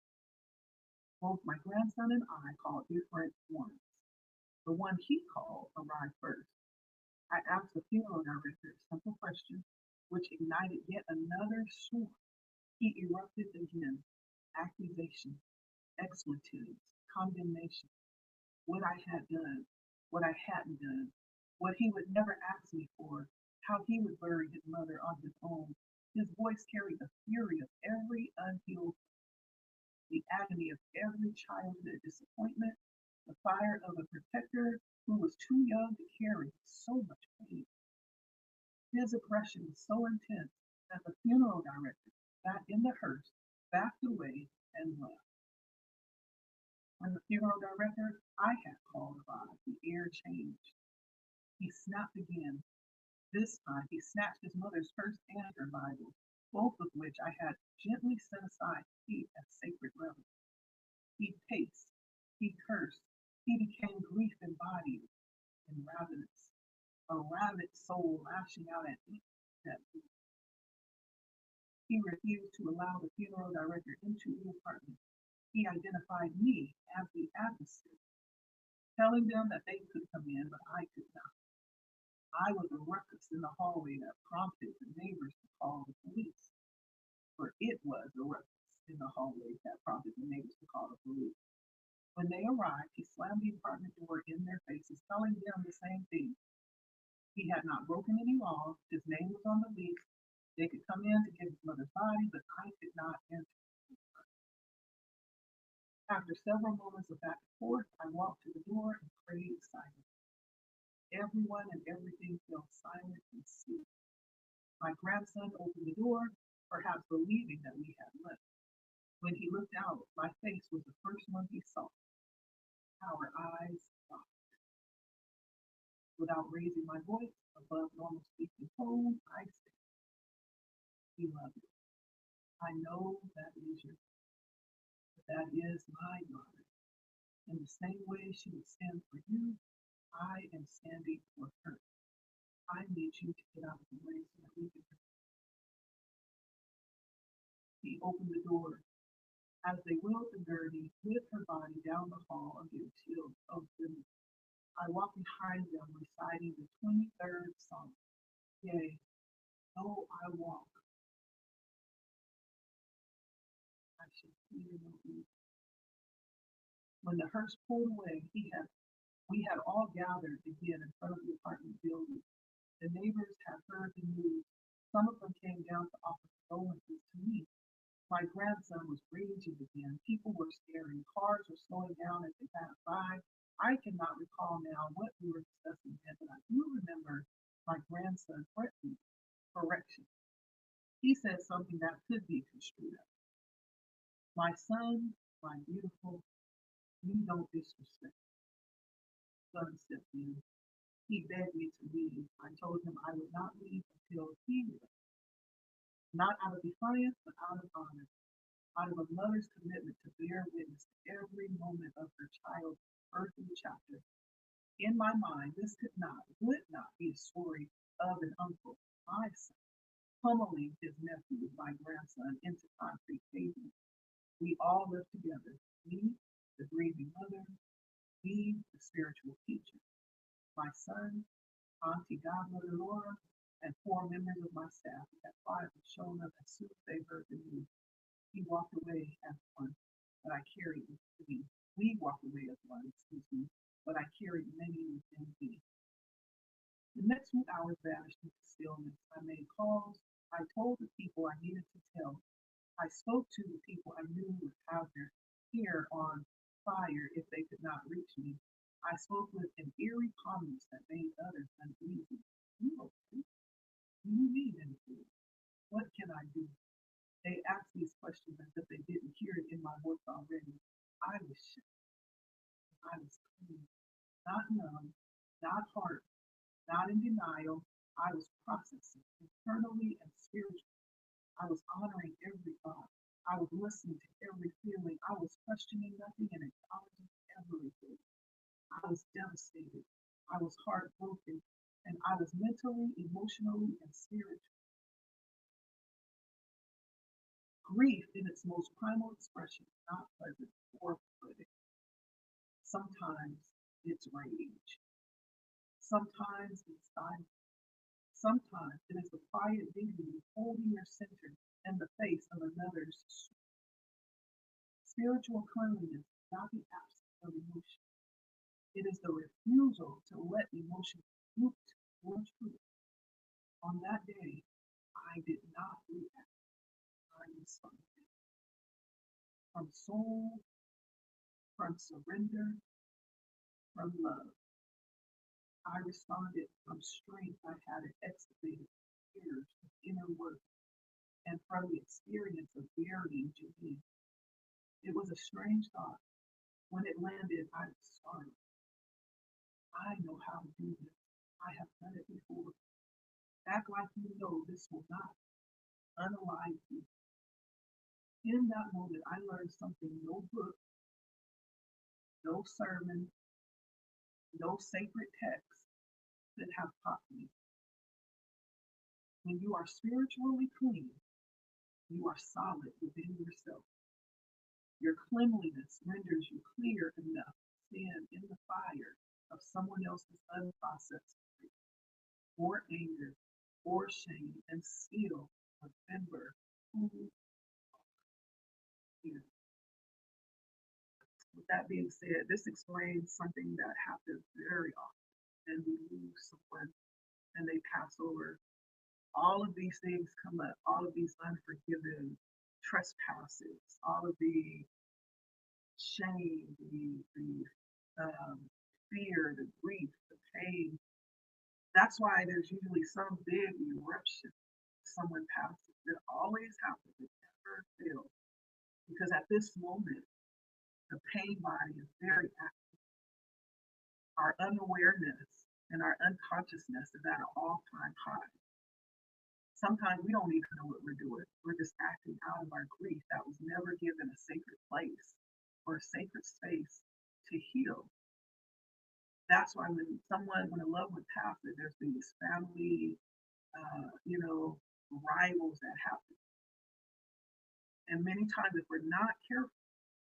Both my grandson and I called different ones. The one he called arrived first. I asked the funeral director a simple question, which ignited yet another storm. He erupted again. Accusations, expletives, condemnation, what I had done, what I hadn't done, what he would never ask me for, how he would bury his mother on his own. His voice carried the fury of every unhealed, the agony of every childhood disappointment, the fire of a protector who was too young to carry so much pain. His aggression was so intense that the funeral director got in the hearse, backed away, and left. When the funeral director I had called arrived, the air changed. He snapped again. This time he snatched his mother's first and her Bible, both of which I had gently set aside to keep as sacred relics. He paced, he cursed, he became grief embodied and ravenous, a rabid soul lashing out at each step. He refused to allow the funeral director into the apartment. He identified me as the adversary, telling them that they could come in, but I could not. I was a ruckus in the hallway that prompted the neighbors to call the police, for it was a ruckus in the hallway that prompted the neighbors to call the police. When they arrived, he slammed the apartment door in their faces, telling them the same thing. He had not broken any laws. His name was on the lease. They could come in to get his mother's body, but I could not enter. After several moments of back and forth, I walked to the door and prayed silently. Everyone and everything fell silent and still. My grandson opened the door, perhaps believing that we had left. When he looked out, my face was the first one he saw. Our eyes locked. Without raising my voice above normal speaking tone, I said, "Beloved, I know that is your, but that is my daughter. In the same way she would stand for you, I am standing for her. I need you to get out of the way so that we can." He opened the door. As they wheeled the gurney with her body down the hall under the shield of goodness, I walked behind them reciting the 23rd Psalm. Yea, though I walk, I shall fear no evil. When the hearse pulled away, we had all gathered again in front of the apartment building. The neighbors had heard the news. Some of them came down to offer condolences to me. My grandson was raging again. People were staring. Cars were slowing down as they passed by. I cannot recall now what we were discussing then, but I do remember my grandson threatening correction. He said something that could be construed as, "My son, my beautiful, you don't disrespect." Son stepped in. He begged me to leave. I told him I would not leave until he left, not out of defiance, but out of honor, out of a mother's commitment to bear witness to every moment of her child's earthly chapter. In my mind, this would not be a story of an uncle, my son, pummeling his nephew, my grandson, into concrete pavement. We all lived together. Me, the grieving mother, me, the spiritual teacher, my son, Auntie Godmother Laura, and four members of my staff. At five had shown up as soon as they heard the news. He walked away as one, but I carried many. We walked away as one, excuse me, but I carried many within me. The next few hours vanished into stillness. I made calls. I told the people I needed to tell. I spoke to the people I knew would have their hair on fire if they could not reach me. I spoke with an eerie calmness that made others uneasy. "You okay? Do you need anything? What can I do?" They asked these questions as if they didn't hear it in my voice already. I was shook. I was clean, not numb, not hurt, not in denial. I was processing internally and spiritually. I was honoring every thought. I was listening to every feeling. I was questioning nothing and acknowledging everything. I was devastated. I was heartbroken. And I was mentally, emotionally, and spiritually. Grief in its most primal expression, not pleasant or poetic. Sometimes it's rage. Sometimes it's silence. Sometimes it is the quiet dignity holding your center in the face of another's spiritual cleanliness, not the absence of emotion. It is the refusal to let emotion root your truth. On that day, I did not react. I responded from soul, from surrender, from love. I responded from strength I had excavated years of inner work and from the experience of burying Julie. It was a strange thought. When it landed, I was startled. I know how to do this. I have done it before. Act like you know this will not unalive you. In that moment, I learned something no book, no sermon, no sacred text could have taught me. When you are spiritually clean, you are solid within yourself. Your cleanliness renders you clear enough to stand in the fire of someone else's unprocessed grief, or anger, or shame, and still remember who you are. With that being said, this explains something that happens very often, and we lose someone and they pass over. All of these things come up, all of these unforgiven trespasses, all of the shame, the fear, the grief, the pain. That's why there's usually some big eruption. Someone passes. It always happens. It never fails. Because at this moment, the pain body is very active. Our unawareness and our unconsciousness is at an all-time high. Sometimes we don't even know what we're doing. We're just acting out of our grief that was never given a sacred place or a sacred space to heal. That's why when a loved one passes, there's these family, rivals that happen. And many times, if we're not careful,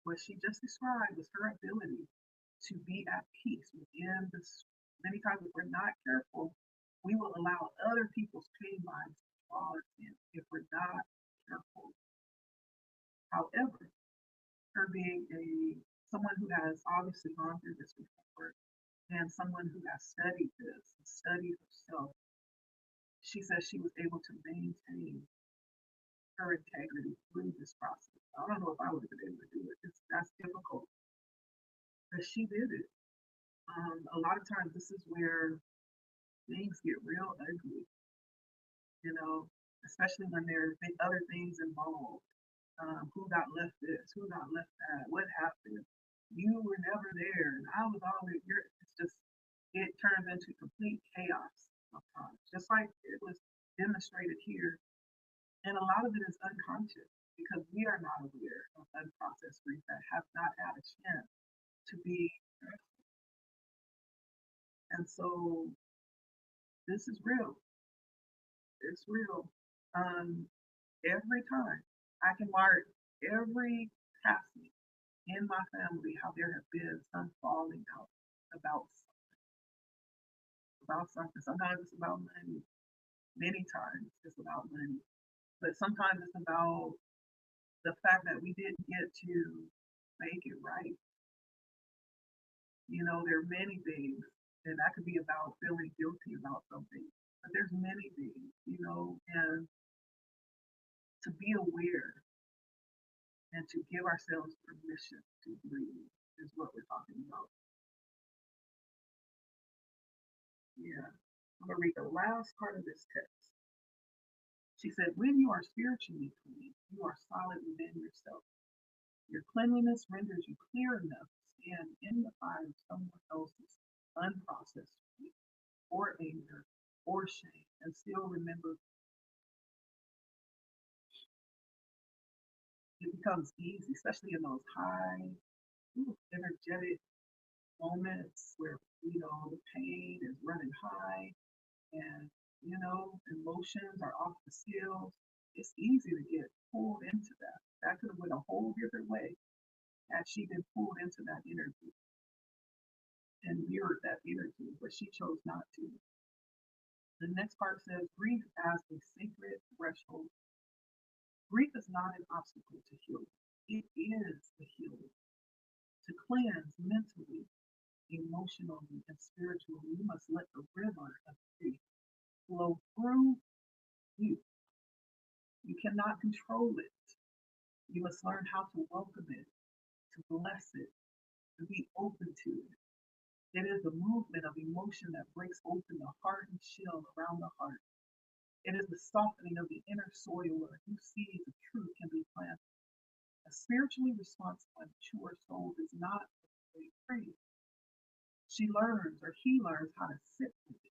what she just described was her ability to be at peace within this. Many times, if we're not careful, we will allow other people's pain lines to draw us in if we're not careful. However, her being someone who has obviously gone through this before and someone who has studied this, studied herself, she says she was able to maintain her integrity through this process. I don't know if I would have been able to do it. That's difficult, but she did it. A lot of times, this is where things get real ugly, you know, especially when there's other things involved. Who got left this? Who got left that? What happened? You were never there, and I was always here. It's just it turns into complete chaos sometimes, just like it was demonstrated here. And a lot of it is unconscious because we are not aware of unprocessed grief that have not had a chance to be. And so this is real. It's real. Um, every time I can mark every passing in my family how there have been some falling out about something. Sometimes it's about money. Many times it's about money. But sometimes it's about the fact that we didn't get to make it right. There are many things, and that could be about feeling guilty about something. But there's many things, and to be aware and to give ourselves permission to breathe is what we're talking about. Yeah. I'm going to read the last part of this text. She said, when you are spiritually clean, you are solid within yourself. Your cleanliness renders you clear enough to stand in the fire of someone else's unprocessed grief or anger or shame and still remember it becomes easy, especially in those high, energetic moments where, the pain is running high and, emotions are off the scales. It's easy to get pulled into that. That could have went a whole different way had she been pulled into that energy and mirrored that energy, but she chose not to. The next part says grief as a sacred threshold. Grief is not an obstacle to healing. It is the healing. To cleanse mentally, emotionally, and spiritually, you must let the river of grief flow through you. You cannot control it. You must learn how to welcome it, to bless it, to be open to it. It is a movement of emotion that breaks open the hardened shell around the heart. It is the softening of the inner soil where new seeds of truth can be planted. A spiritually responsible and mature soul does not free. She learns or he learns how to sit with it,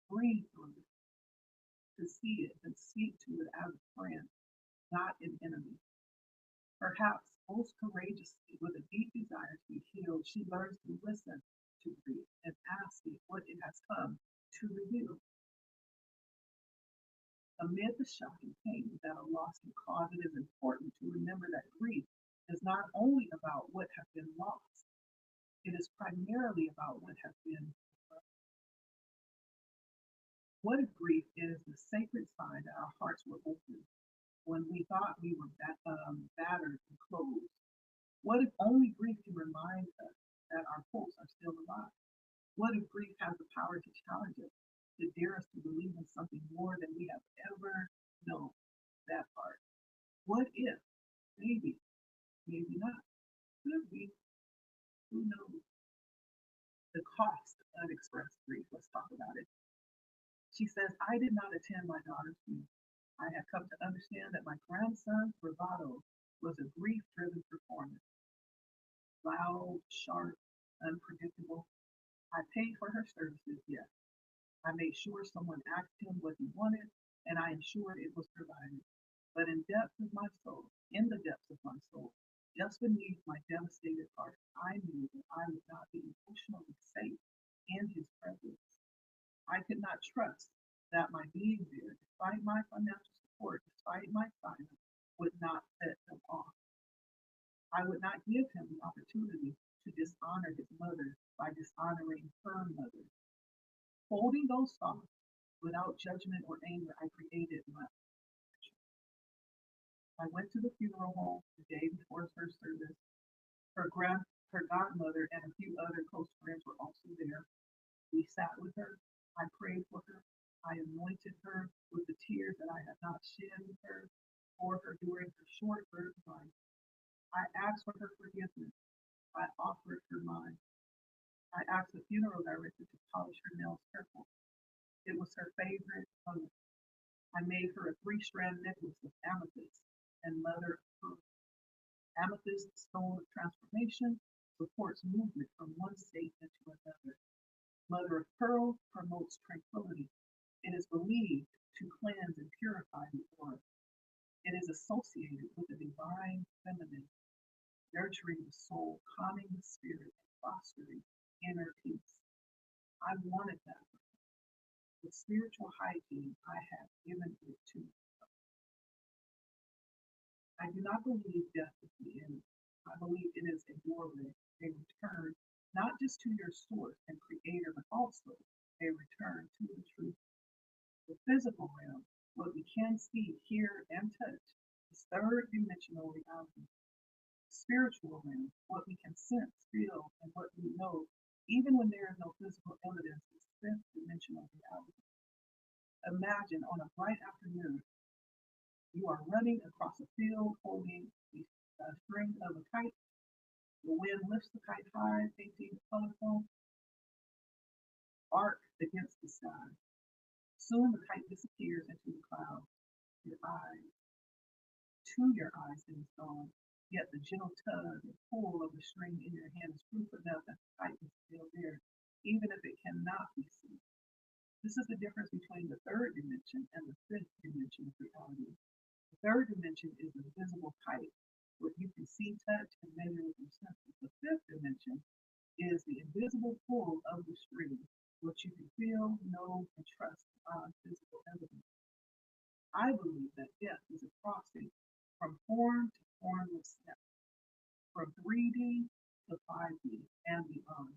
breathe through it, to see it and speak to it as a friend, not an enemy. Perhaps most courageously, with a deep desire to be healed, she learns to listen to grief and ask it what it has come to reveal. Amid the shocking pain that a loss can cause, it is important to remember that grief is not only about what has been lost, it is primarily about what has been. What if grief is the sacred sign that our hearts were open when we thought we were battered and closed? What if only grief can remind us that our hopes are still alive? What if grief has the power to challenge us to dare us to believe in something more than we have ever known. That part. What if? Maybe, maybe not. Could be? Who knows? The cost of unexpressed grief. Let's talk about it. She says, I did not attend my daughter's funeral. I had come to understand that my grandson's bravado was a grief driven performance, loud, sharp, unpredictable. I paid for her services, yes. I made sure someone asked him what he wanted, and I ensured it was provided. But in the depths of my soul, just beneath my devastated heart, I knew that I would not be emotionally safe in his presence. I could not trust that my being there, despite my financial support, despite my silence, would not set him off. I would not give him the opportunity to dishonor his mother by dishonoring her mother. Holding those thoughts without judgment or anger, I created my action. I went to the funeral home the day before her service. Her her godmother and a few other close friends were also there. We sat with her. I prayed for her. I anointed her with the tears that I had not shed with her for her during her short birth life. I asked for her forgiveness. I offered her mine. I asked the funeral director to polish her nails carefully. It was her favorite color. I made her a three-strand necklace of amethyst and mother of pearl. Amethyst, stone of transformation, supports movement from one state into another. Mother of pearl promotes tranquility. It is believed to cleanse and purify the aura. It is associated with the divine feminine, nurturing the soul, calming the spirit, and fostering inner peace. I wanted that. With spiritual hygiene, I have given it to myself. I do not believe death is the end. I believe it is a doorway, a return, not just to your source and creator, but also a return to the truth. The physical realm, what we can see, hear, and touch, is third dimensional reality. Spiritual realm, what we can sense, feel, and what we know, even when there is no physical evidence, is fifth dimensional reality. Imagine on a bright afternoon, you are running across a field holding a string of a kite. The wind lifts the kite high, painting a colorful arc against the sky. Soon the kite disappears into the clouds. Your eyes, your eyes, it is gone. Yet the gentle tug and pull of the string in your hand is proof enough that the kite is still there, even if it cannot be seen. This is the difference between the third dimension and the fifth dimension of reality. The third dimension is the visible kite, what you can see, touch, and measure with your senses. The fifth dimension is the invisible pull of the string, what you can feel, know, and trust beyond physical evidence. I believe that death is a crossing from form to formlessness, from 3D to 5D and beyond.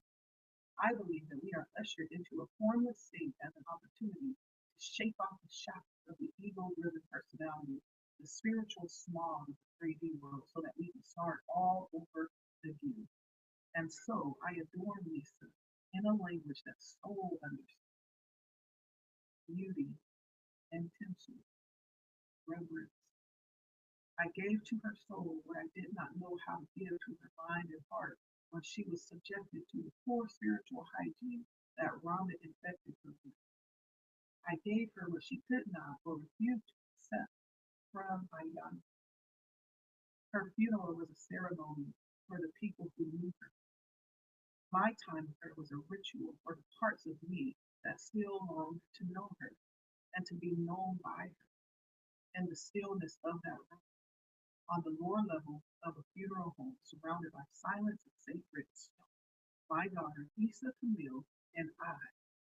I believe that we are ushered into a formless state as an opportunity to shake off the shackles of the ego-driven personality, the spiritual smog of the 3D world, so that we can start all over again. And so I adore Lisa in a language that soul understands: beauty, intention, reverence. I gave to her soul what I did not know how to give to her mind and heart when she was subjected to the poor spiritual hygiene that Rama infected her with. I gave her what she could not or refused to accept from Ayana. Her funeral was a ceremony for the people who knew her. My time with her was a ritual for the parts of me that still longed to know her and to be known by her. In the stillness of that room, on the lower level of a funeral home surrounded by silence and sacred stone, my daughter Lisa Camille and I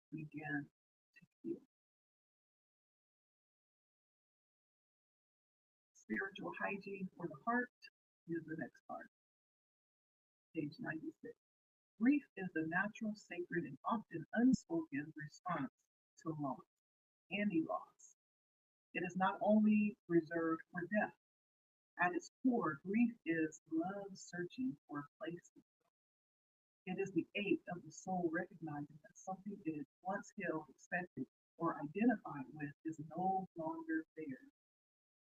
began to heal. Spiritual hygiene for the heart is the next part. Page 96. Grief is the natural, sacred, and often unspoken response to loss, any loss. It is not only reserved for death. At its core, grief is love searching for a place to go. It is the ache of the soul recognizing that something it once held, expected, or identified with is no longer there.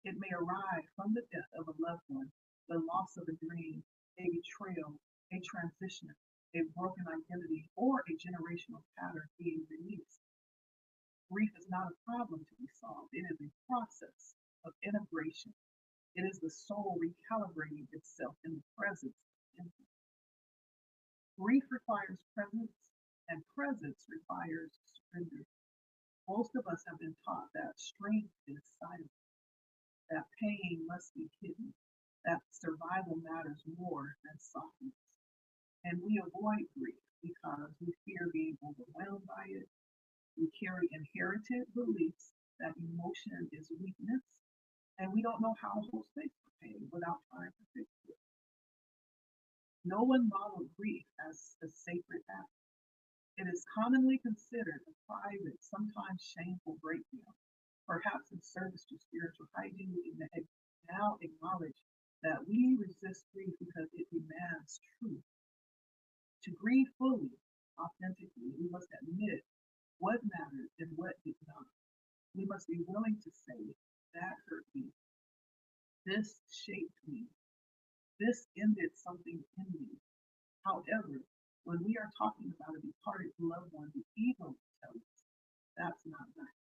It may arise from the death of a loved one, the loss of a dream, a betrayal, a transition, a broken identity, or a generational pattern being released. Grief is not a problem to be solved, it is a process of integration. It is the soul recalibrating itself in the presence of infinite. Grief requires presence, and presence requires surrender. Most of us have been taught that strength is silent, that pain must be hidden, that survival matters more than softness. And we avoid grief because we fear being overwhelmed by it. We carry inherited beliefs that emotion is weakness, and we don't know how to hold space for pain without trying to fix it. No one modeled grief as a sacred act. It is commonly considered a private, sometimes shameful breakdown. Perhaps in service to spiritual hygiene, we now acknowledge that we resist grief because it demands truth. To grieve fully, authentically, we must admit what mattered and what did not. We must be willing to say, that hurt me. This shaped me. This ended something in me. However, when we are talking about a departed loved one, the ego tells us that's not right.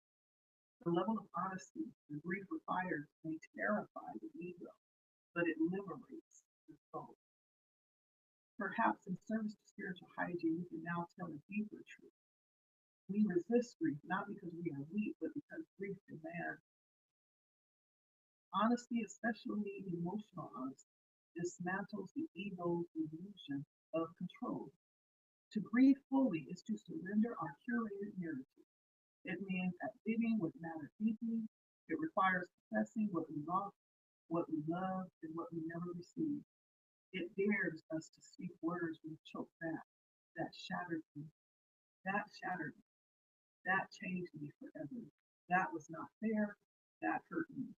The level of honesty the grief requires may terrify the ego, but it liberates the soul. Perhaps in service to spiritual hygiene, we can now tell a deeper truth. We resist grief not because we are weak, but because grief demands honesty, especially emotional honesty, dismantles the ego's illusion of control. To grieve fully is to surrender our curated narrative. It means admitting what mattered deeply. It requires confessing what we lost, what we loved, and what we never received. It dares us to speak words we choke back. That shattered me. That shattered me. That changed me forever. That was not fair. That hurt me.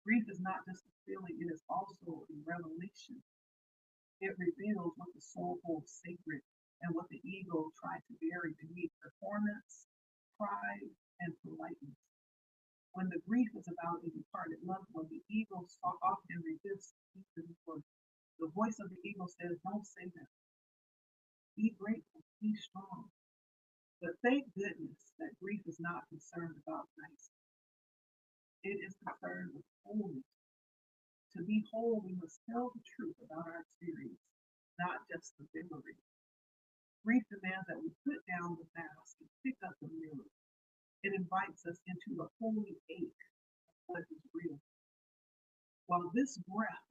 Grief is not just a feeling, it is also a revelation. It reveals what the soul holds sacred and what the ego tried to bury beneath performance, pride, and politeness. When the grief is about a departed loved one, the ego often resists even more. The voice of the ego says, don't say that. Be grateful, be strong. But thank goodness that grief is not concerned about nice. It is concerned with wholeness. To be whole, we must tell the truth about our experience, not just the memory. Grief demands that we put down the mask and pick up the mirror. It invites us into the holy ache of what is real. While this breath,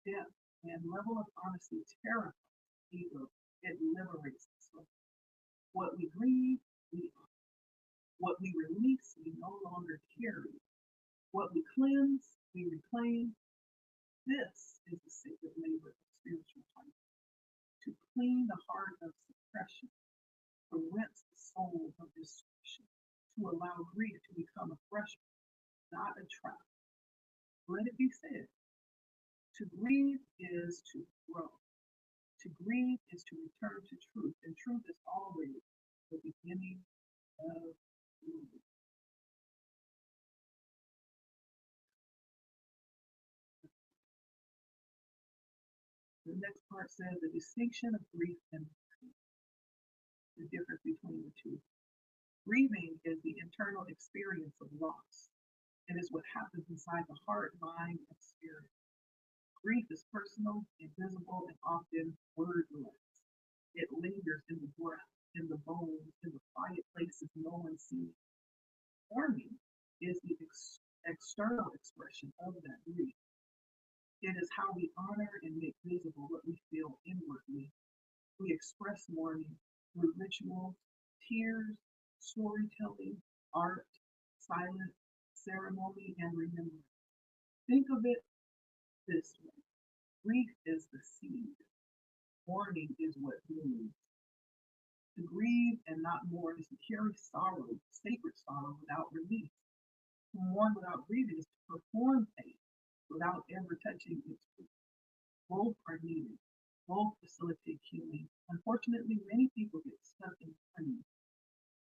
depth, and level of honesty terrifies the ego, it liberates the soul. What we grieve, we honor. What we release, we no longer carry. What we cleanse, we reclaim. This is the sacred labor of spiritual life. To clean the heart of suppression, to rinse the soul of destruction, to allow grief to become a fresh, not a trap. Let it be said, to grieve is to grow. To grieve is to return to truth, and truth is always the beginning of movement. The next part says the distinction of grief and the difference between the two. Grieving is the internal experience of loss. It is what happens inside the heart, mind, and spirit. Grief is personal, invisible, and often wordless. It lingers in the breath, in the bones, in the quiet places no one sees. Mourning is the external expression of that grief. It is how we honor and make visible what we feel inwardly. We express mourning through rituals, tears, storytelling, art, silence, ceremony, and remembrance. Think of it this way: grief is the seed, mourning is what blooms. To grieve and not mourn is to carry sorrow, sacred sorrow, without release. To mourn without grieving is to perform pain without ever touching its root. Both are needed. Both facilitate healing. Unfortunately, many people get stuck in mourning.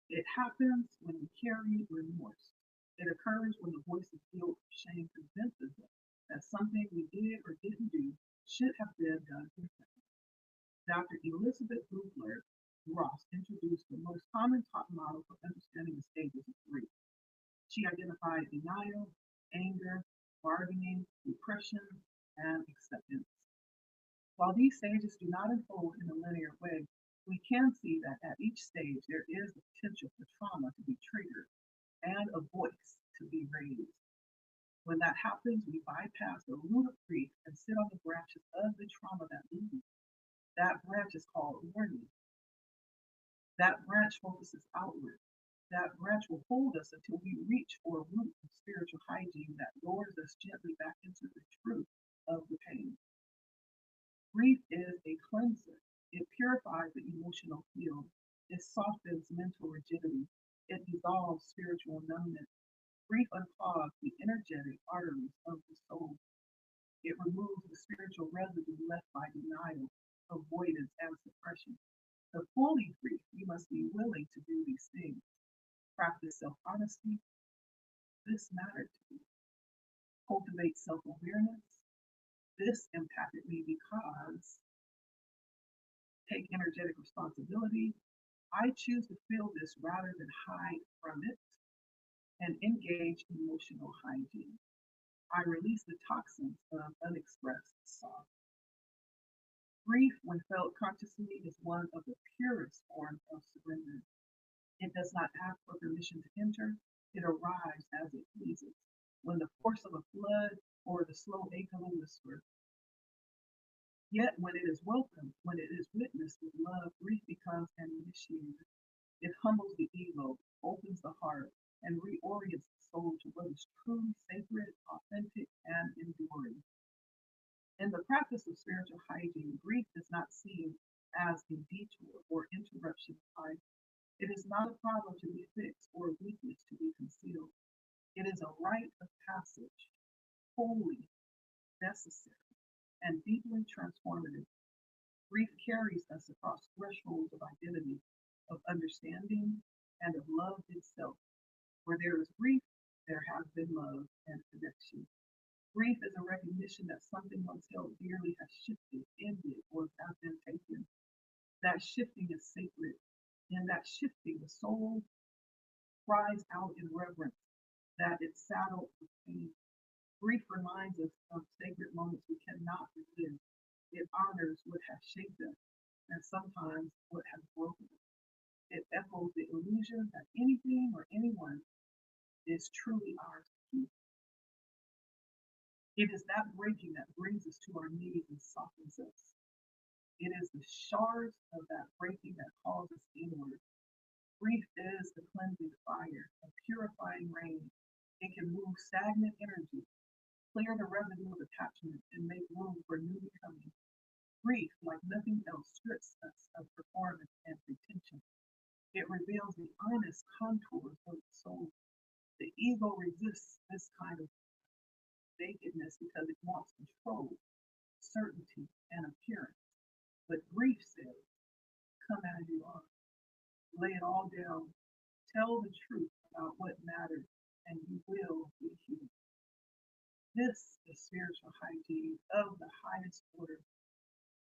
It happens when we carry remorse. It occurs when the voice of guilt or shame convinces us that something we did or didn't do should have been done differently. Dr. Elizabeth Kubler-Ross introduced the most common top model for understanding the stages of grief. She identified denial, anger, bargaining, repression, and acceptance. While these stages do not unfold in a linear way, we can see that at each stage there is the potential for trauma to be triggered and a voice to be raised. When that happens, we bypass the root of grief and sit on the branches of the trauma that leads. That branch is called learning. That branch focuses outward. That branch will hold us until we reach for a root of spiritual hygiene that lowers us gently back into the truth of the pain. Grief is a cleanser. It purifies the emotional field. It softens mental rigidity. It dissolves spiritual numbness. Grief unclogs the energetic arteries of the soul. It removes the spiritual residue left by denial, avoidance, and suppression. To fully grieve, you must be willing to do these things. Practice self honesty. This mattered to me. Cultivate self awareness. This impacted me because. Take energetic responsibility. I choose to feel this rather than hide from it, and engage emotional hygiene. I release the toxins of unexpressed sorrow. Grief, when felt consciously, is one of the purest forms of surrender. It does not ask for permission to enter, it arrives as it pleases, when the force of a flood or the slow echo of a whisper. Yet when it is welcomed, when it is witnessed with love, grief becomes an initiator. It humbles the ego, opens the heart, and reorients the soul to what is truly sacred, authentic, and enduring. In the practice of spiritual hygiene, grief is not seen as a detour or interruption of life. It is not a problem to be fixed or a weakness to be concealed. It is a rite of passage, holy, necessary, and deeply transformative. Grief carries us across thresholds of identity, of understanding, and of love itself. Where there is grief, there has been love and connection. Grief is a recognition that something once held dearly has shifted, ended, or has been taken. That shifting is sacred. In that shifting, the soul cries out in reverence that it's saddled with pain. Grief reminds us of sacred moments we cannot relive. It honors what has shaped us and sometimes what has broken us. It echoes the illusion that anything or anyone is truly ours to keep. It is that breaking that brings us to our knees and softens us. It is the shards of that breaking that calls us inward. Grief is the cleansing fire, a purifying rain. It can move stagnant energy, clear the residue of attachment, and make room for new becoming. Grief, like nothing else, strips us of performance and pretension. It reveals the honest contours of the soul. The ego resists this kind of nakedness because it wants control, certainty, and appearance. But grief says, come as you are, lay it all down, tell the truth about what matters, and you will be healed. This is spiritual hygiene of the highest order.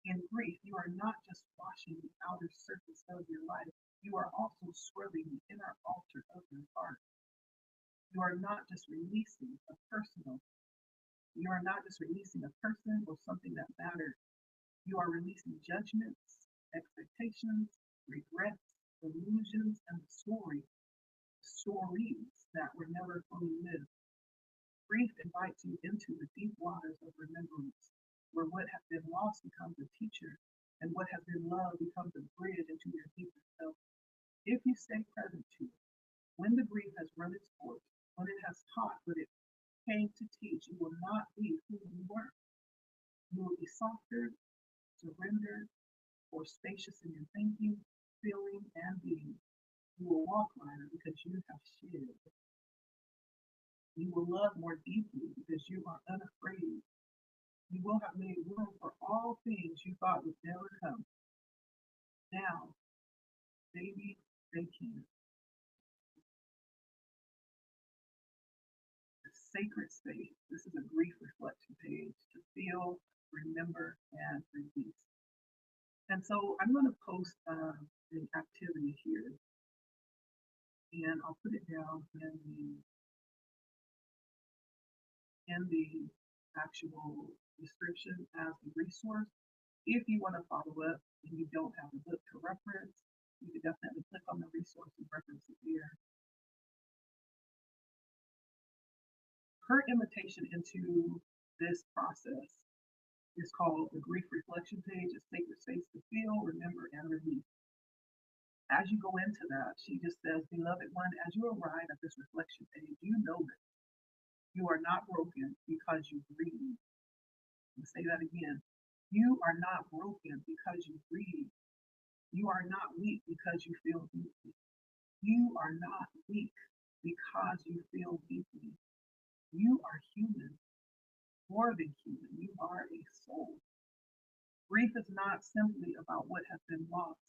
In grief, you are not just washing the outer surface of your life, you are also scrubbing the inner altar of your heart. You are not just releasing a personal, you are not just releasing a person or something that mattered. You are releasing judgments, expectations, regrets, illusions, and the stories that were never fully lived. Grief invites you into the deep waters of remembrance, where what has been lost becomes a teacher, and what has been loved becomes a bridge into your deeper self. If you stay present to it, when the grief has run its course, when it has taught what it came to teach, you will not be who you were. You will be softer, surrendered, or spacious in your thinking, feeling, and being. You will walk lighter because you have shed. You will love more deeply because you are unafraid. You will have made room for all things you thought would never come. Now, baby, they can. sacred space. This is a grief reflection page to feel, remember, and release. And so I'm going to post an activity here, and I'll put it down in the actual description as a resource. If you want to follow up and you don't have a book to reference, you can definitely click on the resource and reference it here. Her invitation into this process is called the grief reflection page, a sacred space to feel, remember, and release. As you go into that, she just says, beloved one, as you arrive at this reflection page, you know that you are not broken because you grieve. I'll say that again. You are not broken because you grieve. You are not weak because you feel deeply. You are not weak because you feel deeply. You are human, more than human. You are a soul. Grief is not simply about what has been lost.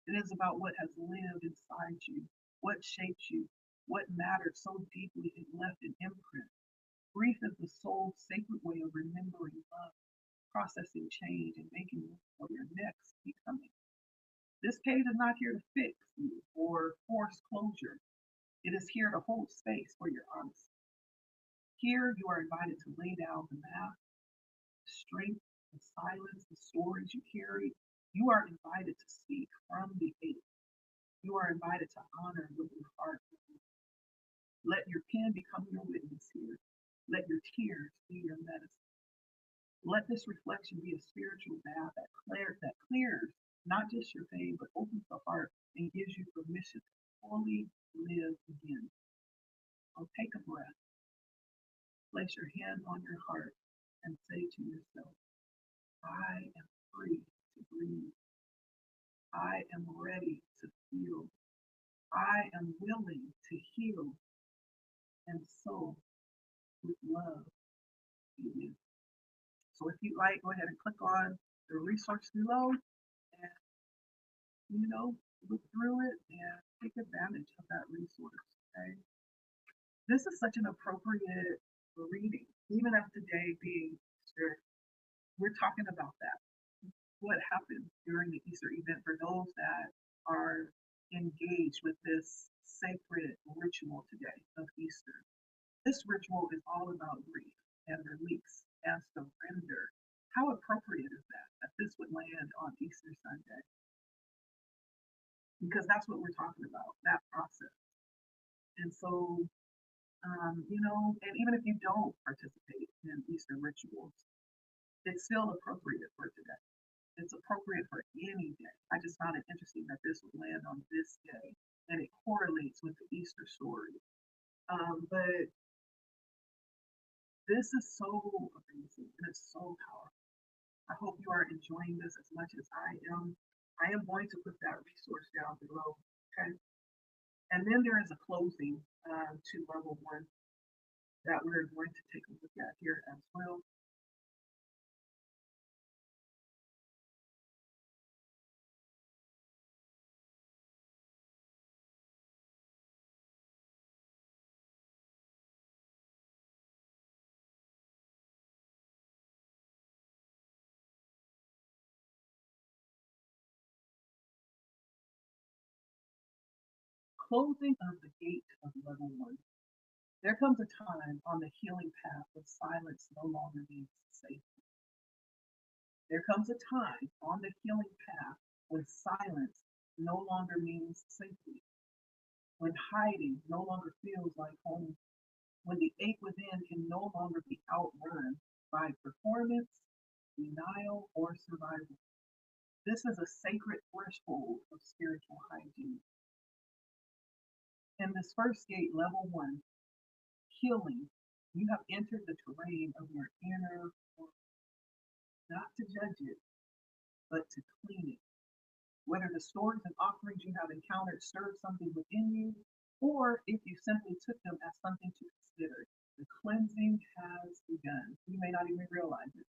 It is about what has lived inside you, what shaped you, what mattered so deeply it left an imprint. Grief is the soul's sacred way of remembering love, processing change, and making room for your next becoming. This page is not here to fix you or force closure. It is here to hold space for your honesty. Here you are invited to lay down the mask, the strength, the silence, the stories you carry. You are invited to speak from the ache. You are invited to honor with your heart. Let your pen become your witness here. Let your tears be your medicine. Let this reflection be a spiritual bath that clears not just your pain, but opens the heart and gives you permission to fully live again. So take a breath, place your hand on your heart, and say to yourself, I am free to breathe. I am ready to feel. I am willing to heal. And so, with love, it is. So if you like, go ahead and click on the resource below and, look through it and take advantage of that resource. Okay. This is such an appropriate reading, even of today being Easter. We're talking about that. What happened during the Easter event for those that are engaged with this sacred ritual today of Easter. This ritual is all about grief and release and surrender. How appropriate is that this would land on Easter Sunday? Because that's what we're talking about, that process. And so, and even if you don't participate in Easter rituals, it's still appropriate for today. It's appropriate for any day. I just found it interesting that this would land on this day and it correlates with the Easter story. But this is so amazing and it's so powerful. I hope you are enjoying this as much as I am. I am going to put that resource down below. Okay. And then there is a closing to level one that we're going to take a look at here as well. Closing of the gate of level one. There comes a time on the healing path when silence no longer means safety. There comes a time on the healing path when silence no longer means safety, when hiding no longer feels like home, when the ache within can no longer be outrun by performance, denial, or survival. This is a sacred threshold of spiritual hygiene. In this first gate, level one, healing, you have entered the terrain of your inner world, not to judge it, but to clean it. Whether the stories and offerings you have encountered stirred something within you, or if you simply took them as something to consider, the cleansing has begun. You may not even realize it.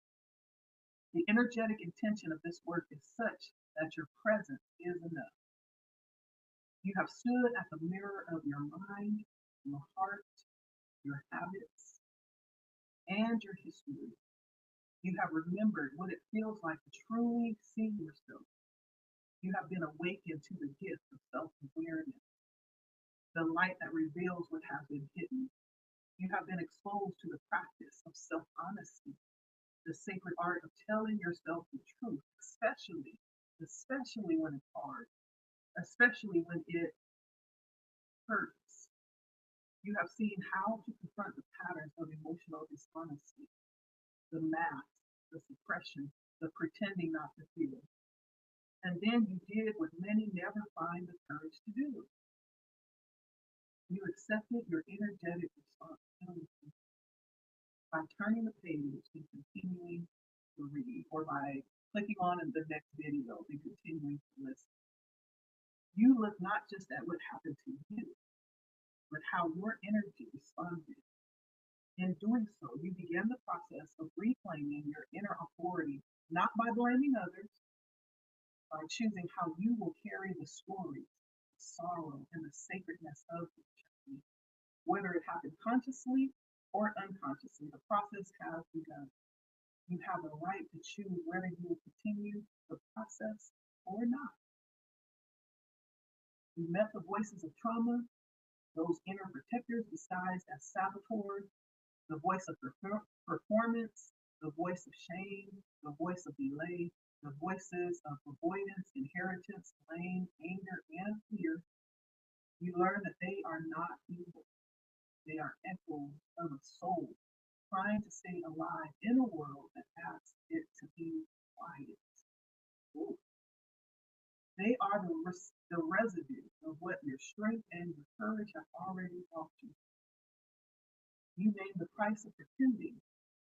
The energetic intention of this work is such that your presence is enough. You have stood at the mirror of your mind, your heart, your habits, and your history. You have remembered what it feels like to truly see yourself. You have been awakened to the gift of self awareness, the light that reveals what has been hidden. You have been exposed to the practice of self honesty, the sacred art of telling yourself the truth, especially when it's hard, especially when it hurts. You have seen how to confront the patterns of emotional dishonesty, the mask, the suppression, the pretending not to feel. And then you did what many never find the courage to do. You accepted your energetic responsibility by turning the page and continuing to read, or by clicking on in the next video and continuing to listen. You look not just at what happened to you, but how your energy responded. In doing so, you began the process of reclaiming your inner authority, not by blaming others, by choosing how you will carry the stories, the sorrow, and the sacredness of the journey. Whether it happened consciously or unconsciously, the process has begun. You have the right to choose whether you will continue the process or not. You met the voices of trauma, those inner protectors disguised as saboteurs, the voice of performance, the voice of shame, the voice of delay, the voices of avoidance, inheritance, blame, anger, and fear. You learn that they are not evil. They are echoes of a soul trying to stay alive in a world that asks it to be quiet. Ooh. They are the residue of what your strength and your courage have already taught you. You name the price of pretending.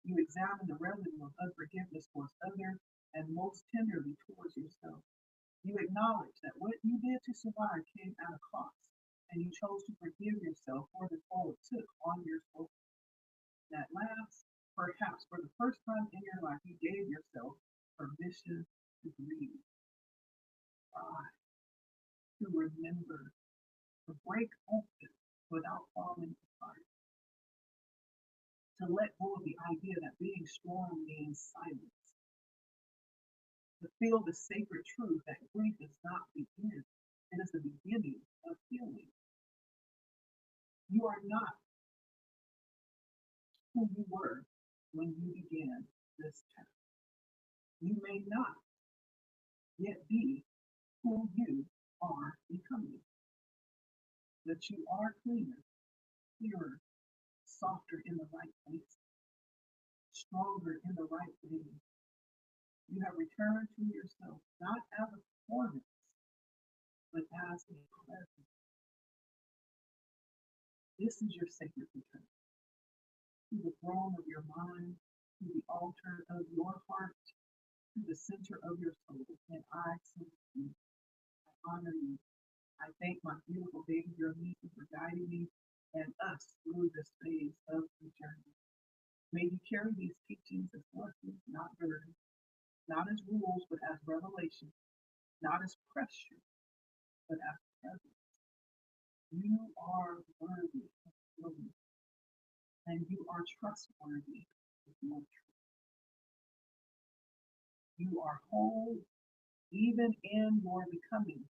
You examine the residue of unforgiveness towards others and most tenderly towards yourself. You acknowledge that what you did to survive came at a cost, and you chose to forgive yourself for the toll it took on your soul. At last, perhaps for the first time in your life, you gave yourself permission to breathe, to remember, to break open without falling apart, to let go of the idea that being strong means silence, to feel the sacred truth that grief is not the end, it is the beginning of healing. You are not who you were when you began this path. You may not yet be who you are becoming, but you are cleaner, clearer, softer in the right place, stronger in the right way. You have returned to yourself, not as a performance, but as a presence. This is your sacred return to the throne of your mind, to the altar of your heart, to the center of your soul. And I salute you. I honor you. I thank my beautiful baby girl Nisa for guiding me and us through this phase of the journey. May you carry these teachings as lessons, not burdens, not as rules, but as revelation, not as pressure, but as presence. You are worthy of healing, and you are trustworthy with your truth. You are whole, even in your becoming.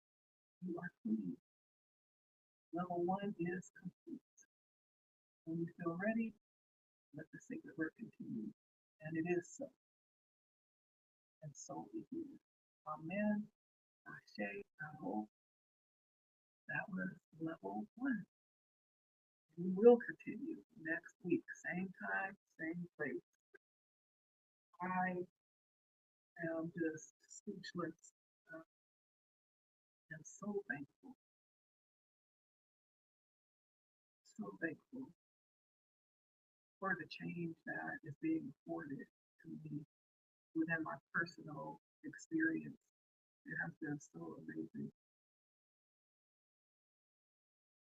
You are clean. Level one is complete. When you feel ready, let the sacred work continue. And it is so. And so it is. Amen. Ashe, I hope that was level one. We will continue next week, same time, same place. I am just speechless uh, and so thankful for the change that is being afforded to me within my personal experience. It has been so amazing.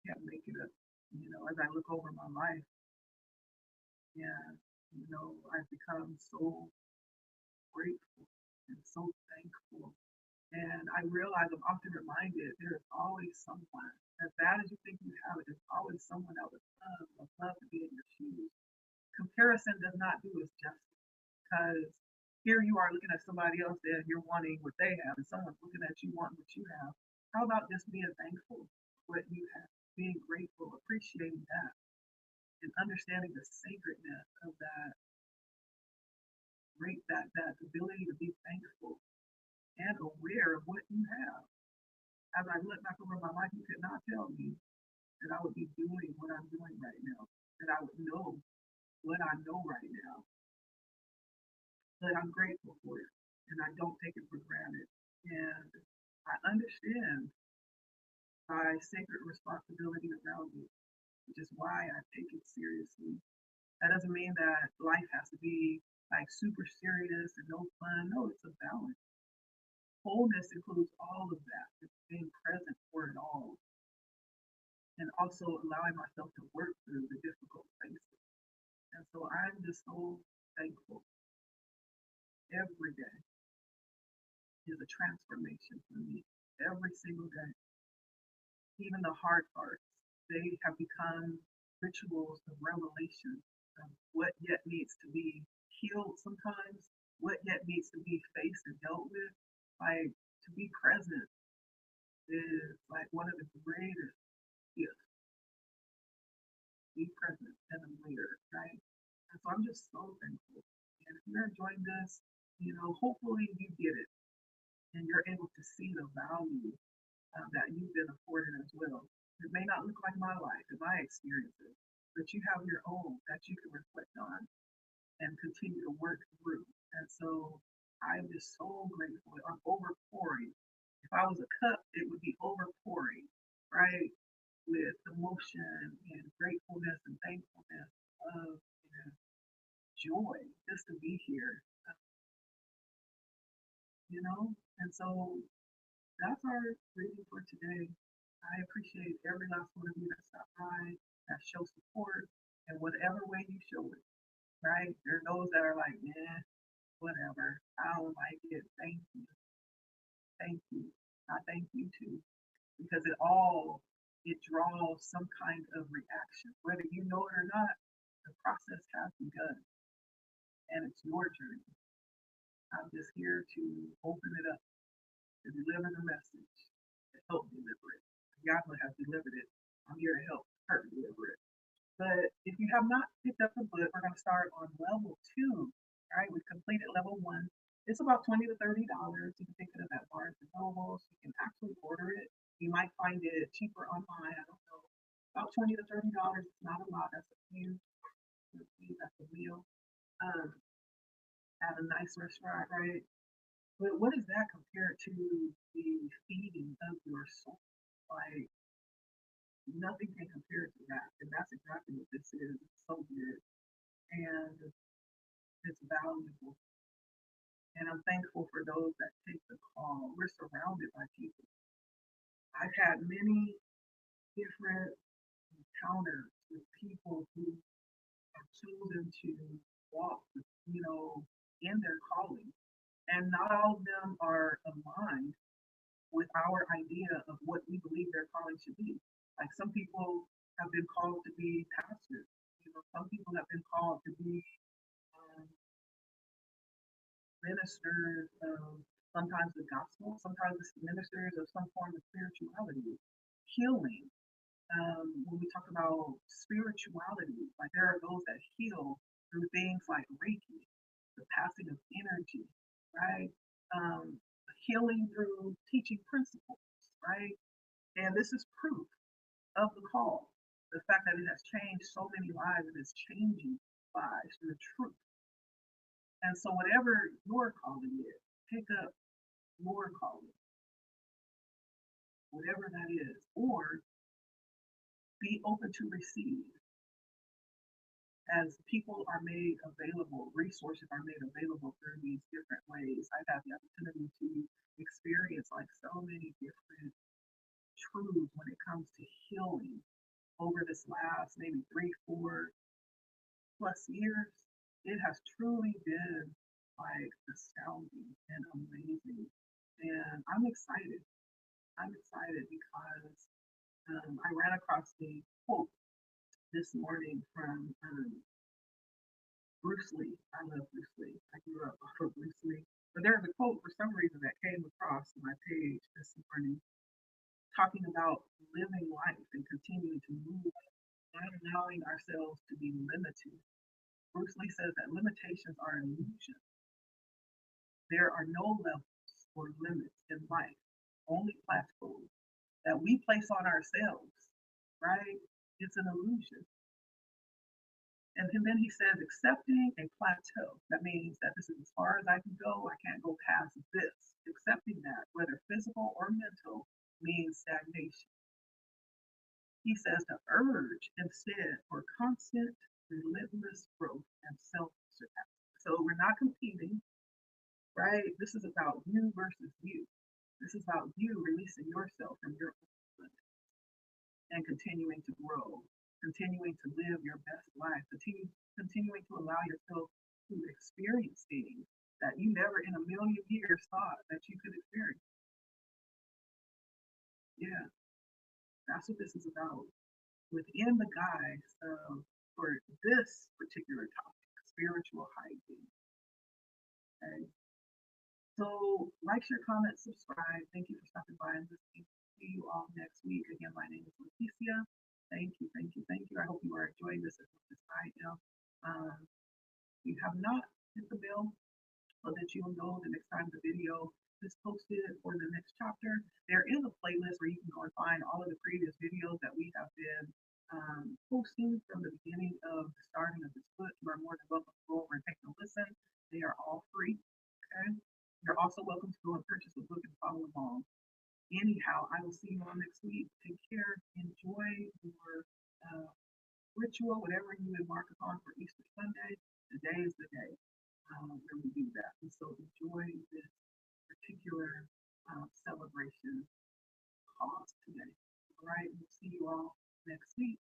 Can't make it up. As I look over my life, and I've become so grateful and so thankful. And I realize I'm often reminded there is always someone, as bad as you think you have it, there's always someone that would love to be in your shoes. comparison does not do us justice because here you are looking at somebody else and you're wanting what they have, and someone's looking at you wanting what you have. How about just being thankful for what you have, being grateful, appreciating that, and understanding the sacredness of that great that ability to be thankful and aware of what you have. As I look back over my life, you could not tell me that I would be doing what I'm doing right now, that I would know what I know right now, but I'm grateful for it and I don't take it for granted. And I understand my sacred responsibility around it, which is why I take it seriously. That doesn't mean that life has to be like super serious and no fun. No, it's a balance. Wholeness includes all of that. It's being present for it all and also allowing myself to work through the difficult places. And so I'm just so thankful. Every day is a transformation for me. Every single day. Even the hard parts, they have become rituals of revelation of what yet needs to be healed sometimes, what yet needs to be faced and dealt with. Like to be present is like one of the greatest gifts. Be present and aware, right? And so I'm just so thankful. And if you're enjoying this, hopefully you get it and you're able to see the value that you've been afforded as well. It may not look like my life and my experiences, but you have your own that you can reflect on and continue to work through. And so I'm just so grateful. I'm overpouring. If I was a cup, it would be overpouring, right? With emotion and gratefulness and thankfulness of joy just to be here, you know? And so that's our reading for today. I appreciate every last one of you that stopped by, that show support, in whatever way you show it, right? There are those that are like, yeah, whatever. I don't like it. Thank you. Thank you. I thank you too. Because it draws some kind of reaction. Whether you know it or not, the process has begun and it's your journey. I'm just here to open it up, to deliver the message, to help deliver it. Yahweh has delivered it. I'm here to help her deliver it. But if you have not picked up the book, we're going to start on level 2. All right, we've completed level 1. It's about $20 to $30. You can pick it up at Barnes and Noble. You can actually order it. You might find it cheaper online. I don't know. About $20 to $30. It's not a lot. That's a few. That's a meal at a nice restaurant, right? But what is that compared to the feeding of your soul? Like nothing can compare to that. And that's exactly what this is. It's so good. And it's valuable. And I'm thankful for those that take the call. We're surrounded by people. I've had many different encounters with people who have chosen to walk, in their calling. And not all of them are aligned with our idea of what we believe their calling should be. Like some people have been called to be pastors. Some people have been called to be um, ministers of sometimes the gospel, sometimes it's ministers of some form of spirituality, healing. When we talk about spirituality, like there are those that heal through things like Reiki, the passing of energy, right? Um, Healing through teaching principles, right? And this is proof of the call. The fact that it has changed so many lives and is changing lives through the truth. And so, whatever your calling is, pick up your calling, whatever that is, or be open to receive as people are made available, resources are made available through these different ways. I've had the opportunity to experience like so many different truths when it comes to healing over this last maybe 3, 4+ years. It has truly been like astounding and amazing. And I'm excited. I'm excited because I ran across a quote this morning from Bruce Lee. I love Bruce Lee. I grew up off of Bruce Lee. But there's a quote for some reason that came across my page this morning talking about living life and continuing to move, not allowing ourselves to be limited. Bruce Lee says that limitations are an illusion. There are no levels or limits in life, only plateaus that we place on ourselves, right? It's an illusion. And then he says, accepting a plateau. That means that this is as far as I can go. I can't go past this. Accepting that, whether physical or mental, means stagnation. He says the urge instead for constant, relentless growth and self surpassing. So we're not competing, right? This is about you versus you. This is about you releasing yourself from your own limits and continuing to grow, continuing to live your best life, continuing to allow yourself to experience things that you never in a million years thought that you could experience. Yeah, that's what this is about. Within the guise of, for this particular topic, spiritual hygiene. Okay. So, like, share, comment, subscribe. Thank you for stopping by and listening. See you all next week. Again, my name is Leticia. Thank you, thank you, thank you. I hope you are enjoying this as much as I am. You have not hit the bell so that you will know the next time the video is posted for the next chapter. There is a playlist where you can go and find all of the previous videos that we have been posting from the beginning of the starting of this book. You are more than welcome to go over and take a listen. They are all free. Okay. You're also welcome to go and purchase the book and follow along. Anyhow, I will see you all next week. Take care. Enjoy your ritual, whatever you embark upon for Easter Sunday. Today is the day where we do that. And so enjoy this particular celebration cause today. All right. We'll see you all next week.